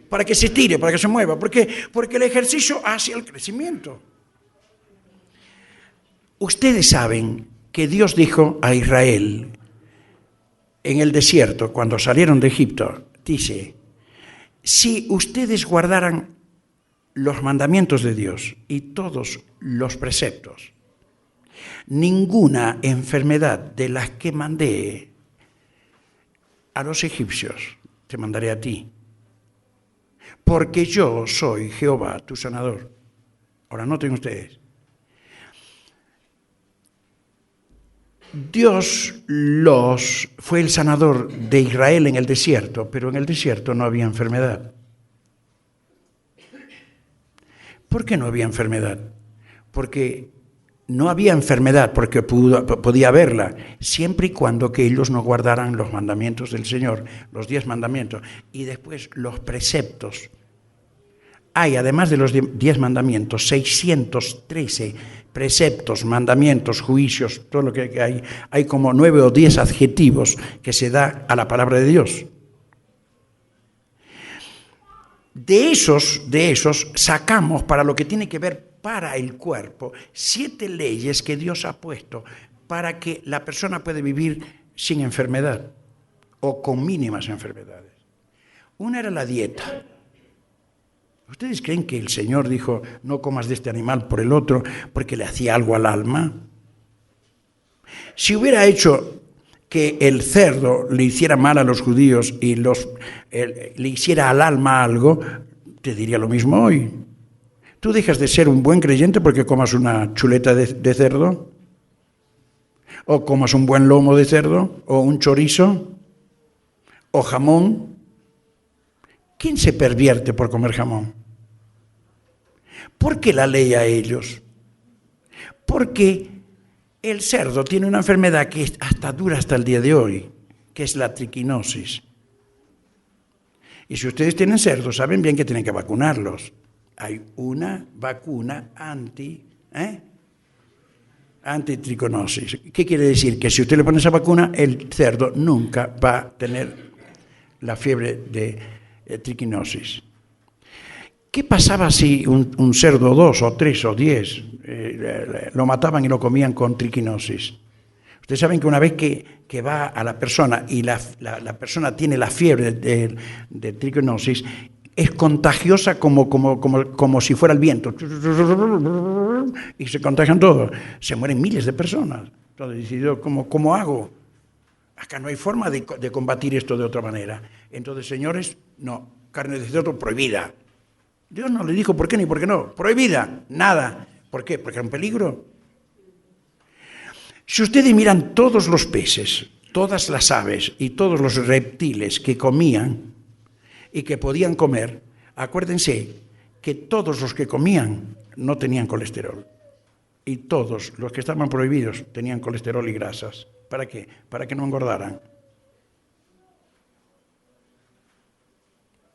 Para que se estire, para que se mueva. ¿Por qué? Porque el ejercicio hace el crecimiento. Ustedes saben que Dios dijo a Israel en el desierto, cuando salieron de Egipto, dice, si ustedes guardaran los mandamientos de Dios y todos los preceptos, ninguna enfermedad de las que mandé a los egipcios te mandaré a ti, porque yo soy Jehová, tu sanador. Ahora noten ustedes, Dios fue el sanador de Israel en el desierto, pero en el desierto no había enfermedad. ¿Por qué no había enfermedad? Porque no había enfermedad, porque podía haberla, siempre y cuando que ellos no guardaran los mandamientos del Señor, los 10 mandamientos, y después los preceptos. Hay, además de los 10 mandamientos, 613 preceptos, mandamientos, juicios, todo lo que hay. Hay como 9 o 10 adjetivos que se da a la palabra de Dios. De esos sacamos para lo que tiene que ver para el cuerpo 7 leyes que Dios ha puesto para que la persona pueda vivir sin enfermedad o con mínimas enfermedades. Una era la dieta. ¿Ustedes creen que el Señor dijo, no comas de este animal por el otro porque le hacía algo al alma? Si hubiera hecho que el cerdo le hiciera mal a los judíos y le hiciera al alma algo, te diría lo mismo hoy. ¿Tú dejas de ser un buen creyente porque comas una chuleta de cerdo? ¿O comas un buen lomo de cerdo? ¿O un chorizo? ¿O jamón? ¿Quién se pervierte por comer jamón? ¿Por qué la ley a ellos? Porque el cerdo tiene una enfermedad que dura hasta el día de hoy, que es la triquinosis. Y si ustedes tienen cerdos, saben bien que tienen que vacunarlos. Hay una vacuna antitriconosis. ¿Qué quiere decir? Que si usted le pone esa vacuna, el cerdo nunca va a tener la fiebre de triquinosis. ¿Qué pasaba si un cerdo 2 o 3 o 10 lo mataban y lo comían con triquinosis? Ustedes saben que una vez que va a la persona y la persona tiene la fiebre de triquinosis, es contagiosa como si fuera el viento. Y se contagian todos. Se mueren miles de personas. Entonces decidió, ¿cómo hago? Acá no hay forma de combatir esto de otra manera. Entonces, señores, no, carne de cerdo prohibida. Dios no le dijo por qué ni por qué no. Prohibida, nada. ¿Por qué? Porque era un peligro. Si ustedes miran todos los peces, todas las aves y todos los reptiles que comían y que podían comer, acuérdense que todos los que comían no tenían colesterol. Y todos los que estaban prohibidos tenían colesterol y grasas. ¿Para qué? Para que no engordaran.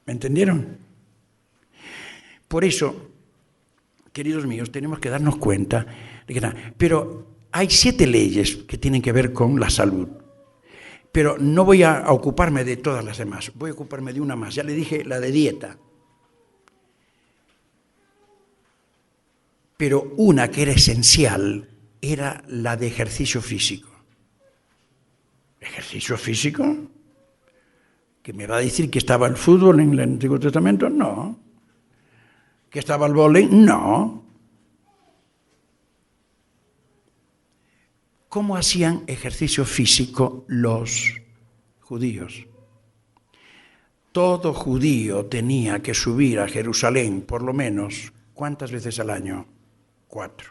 ¿Me entendieron? Por eso, queridos míos, tenemos que darnos cuenta de que pero hay 7 leyes que tienen que ver con la salud. Pero no voy a ocuparme de todas las demás, voy a ocuparme de una más. Ya le dije la de dieta. Pero una que era esencial era la de ejercicio físico. ¿Ejercicio físico? ¿Que me va a decir que estaba el fútbol en el Antiguo Testamento? No. ¿Que estaba el vóley? No. ¿Cómo hacían ejercicio físico los judíos? Todo judío tenía que subir a Jerusalén, por lo menos, ¿cuántas veces al año? 4.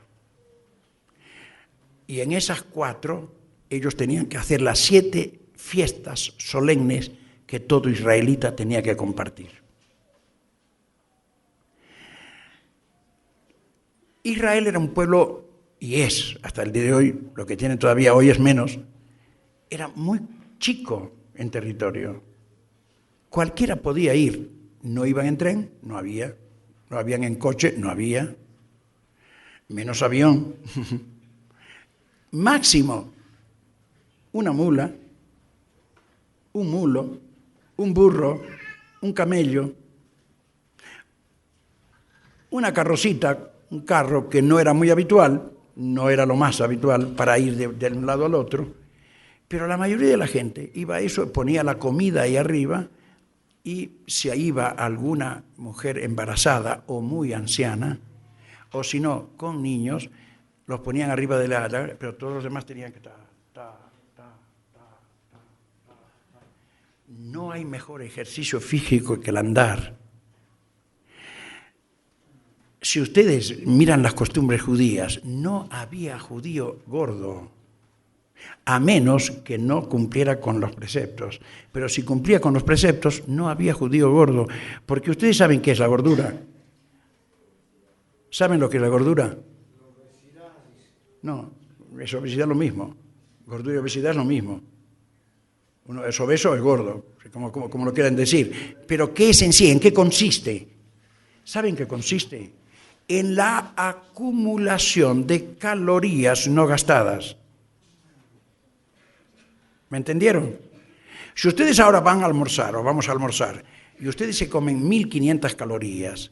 Y en esas 4, ellos tenían que hacer las 7 fiestas solemnes que todo israelita tenía que compartir. Israel era un pueblo, y es, hasta el día de hoy, lo que tiene todavía hoy es menos, era muy chico en territorio. Cualquiera podía ir. No iban en tren, no había. No habían en coche, no había. Menos avión. Máximo, una mula, un mulo, un burro, un camello, una carrocita, un carro que no era muy habitual, no era lo más habitual para ir de un lado al otro, pero la mayoría de la gente iba a eso, ponía la comida ahí arriba y si iba alguna mujer embarazada o muy anciana, o si no, con niños, los ponían arriba de pero todos los demás tenían que No hay mejor ejercicio físico que el andar. Si ustedes miran las costumbres judías, no había judío gordo, a menos que no cumpliera con los preceptos. Pero si cumplía con los preceptos, no había judío gordo, porque ustedes saben qué es la gordura. ¿Saben lo que es la gordura? No, es obesidad lo mismo. Gordura y obesidad es lo mismo. Uno es obeso o es gordo, como lo quieran decir. Pero ¿qué es en sí? ¿En qué consiste? ¿Saben qué consiste? En la acumulación de calorías no gastadas. ¿Me entendieron? Si ustedes ahora van a almorzar o vamos a almorzar y ustedes se comen 1500 calorías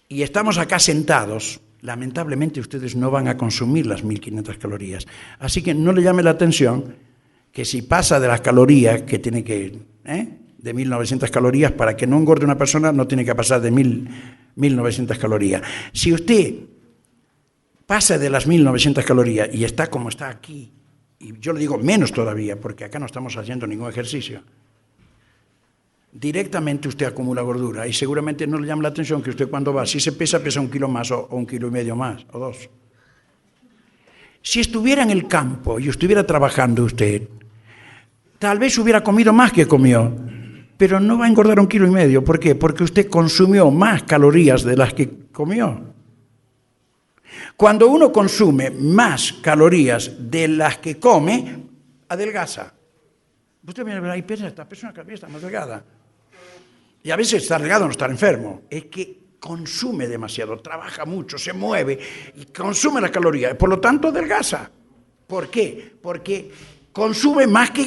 y estamos acá sentados, lamentablemente ustedes no van a consumir las 1.500 calorías. Así que no le llame la atención que si pasa de las calorías, que tiene que, de 1.900 calorías, para que no engorde una persona, no tiene que pasar de 1.900 calorías. Si usted pasa de las 1.900 calorías y está como está aquí, y yo le digo menos todavía, porque acá no estamos haciendo ningún ejercicio, directamente usted acumula gordura y seguramente no le llama la atención que usted cuando va, si se pesa 1 kilo más o 1,5 kilos más o 2. Si estuviera en el campo y estuviera trabajando usted, tal vez hubiera comido más que comió, pero no va a engordar 1,5 kilos. ¿Por qué? Porque usted consumió más calorías de las que comió. Cuando uno consume más calorías de las que come, adelgaza. Usted mira, ahí piensa, esta persona cada vez está más delgada. Y a veces está delgado, no está enfermo. Es que consume demasiado, trabaja mucho, se mueve y consume las calorías. Por lo tanto, adelgaza. ¿Por qué? Porque consume más que...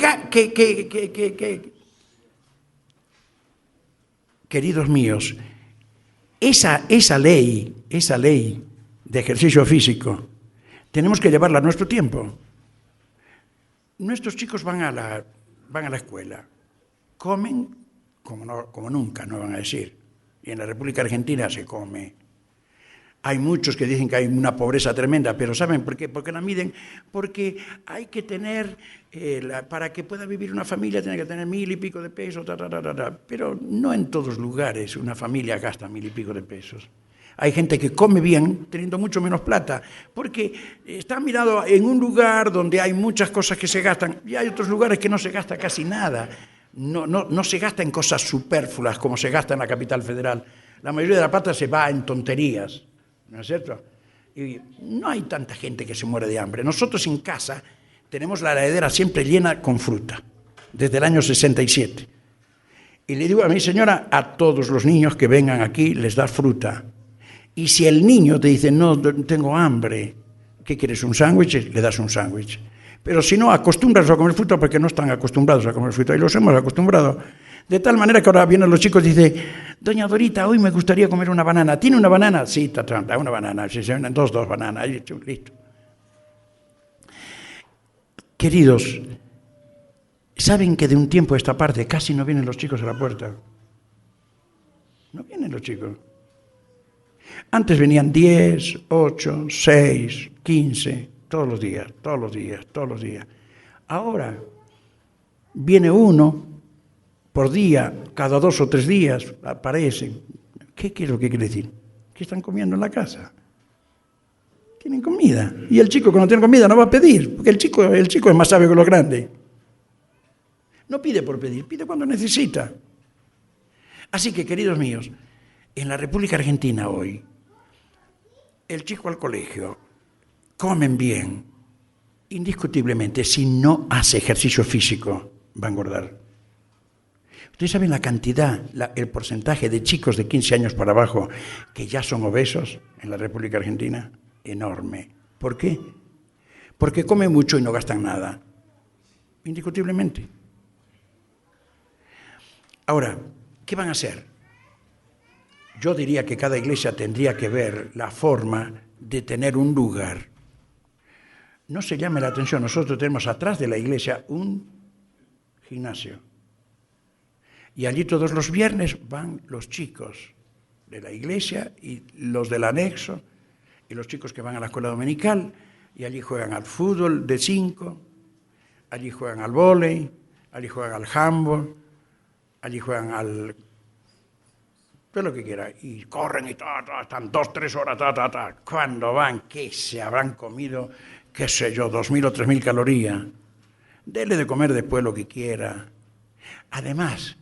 Queridos míos, esa ley de ejercicio físico, tenemos que llevarla a nuestro tiempo. Nuestros chicos van a la escuela, comen como nunca, no van a decir. Y en la República Argentina se come. Hay muchos que dicen que hay una pobreza tremenda, pero ¿saben por qué? Porque la miden, porque hay que tener, para que pueda vivir una familia, tiene que tener 1.000 y pico de pesos, pero no en todos lugares una familia gasta 1.000 y pico de pesos. Hay gente que come bien teniendo mucho menos plata, porque está mirado en un lugar donde hay muchas cosas que se gastan y hay otros lugares que no se gasta casi nada. No se gasta en cosas superfluas como se gasta en la capital federal. La mayoría de la plata se va en tonterías, ¿no es cierto? Y no hay tanta gente que se muere de hambre. Nosotros en casa tenemos la heladera siempre llena con fruta, desde el año 67. Y le digo a mi señora, a todos los niños que vengan aquí les da fruta. Y si el niño te dice, no, tengo hambre, ¿qué quieres, un sándwich? Le das un sándwich. Pero si no, acostúmbralos a comer fruta porque no están acostumbrados a comer fruta. Y los hemos acostumbrado. De tal manera que ahora vienen los chicos y dicen, doña Dorita, hoy me gustaría comer una banana. ¿Tiene una banana? Sí, da una banana. Sí, dos bananas. Listo. Queridos, ¿saben que de un tiempo a esta parte casi no vienen los chicos a la puerta? No vienen los chicos. Antes venían 10, 8, 6, 15, todos los días. Ahora viene uno por día, cada 2 o 3 días aparecen. ¿Qué es lo que quiere decir? ¿Qué están comiendo en la casa? Tienen comida. Y el chico que no tiene comida no va a pedir, porque el chico es más sabio que los grandes. No pide por pedir, pide cuando necesita. Así que, queridos míos, en la República Argentina hoy, el chico al colegio, comen bien, indiscutiblemente, si no hace ejercicio físico, va a engordar. ¿Ustedes saben la cantidad, el porcentaje de chicos de 15 años para abajo que ya son obesos en la República Argentina? Enorme. ¿Por qué? Porque comen mucho y no gastan nada. Indiscutiblemente. Ahora, ¿qué van a hacer? Yo diría que cada iglesia tendría que ver la forma de tener un lugar. No se llame la atención, nosotros tenemos atrás de la iglesia un gimnasio. Y allí todos los viernes van los chicos de la iglesia y los del anexo y los chicos que van a la escuela dominical y allí juegan al fútbol de 5, allí juegan al vóley, allí juegan al handball, allí juegan al... todo lo que quiera, y corren y están 2, 3 horas, Cuando van, ¿qué se habrán comido? Qué sé yo, 2.000 o 3.000 calorías. Dele de comer después lo que quiera. Además,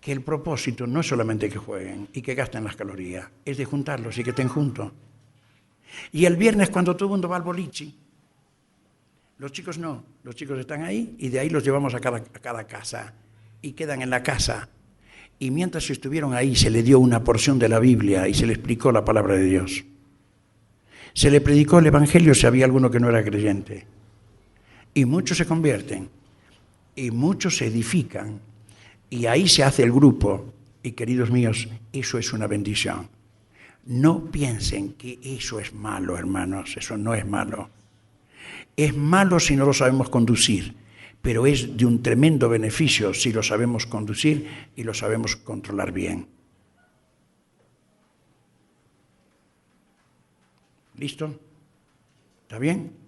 que el propósito no es solamente que jueguen y que gasten las calorías, es de juntarlos y que estén juntos. Y el viernes, cuando todo el mundo va al boliche, los chicos no, los chicos están ahí y de ahí los llevamos a cada casa y quedan en la casa. Y mientras estuvieron ahí se le dio una porción de la Biblia y se le explicó la palabra de Dios. Se le predicó el Evangelio si había alguno que no era creyente. Y muchos se convierten, y muchos se edifican, y ahí se hace el grupo. Y queridos míos, eso es una bendición. No piensen que eso es malo, hermanos, eso no es malo. Es malo si no lo sabemos conducir, pero es de un tremendo beneficio si lo sabemos conducir y lo sabemos controlar bien. ¿Listo? ¿Está bien?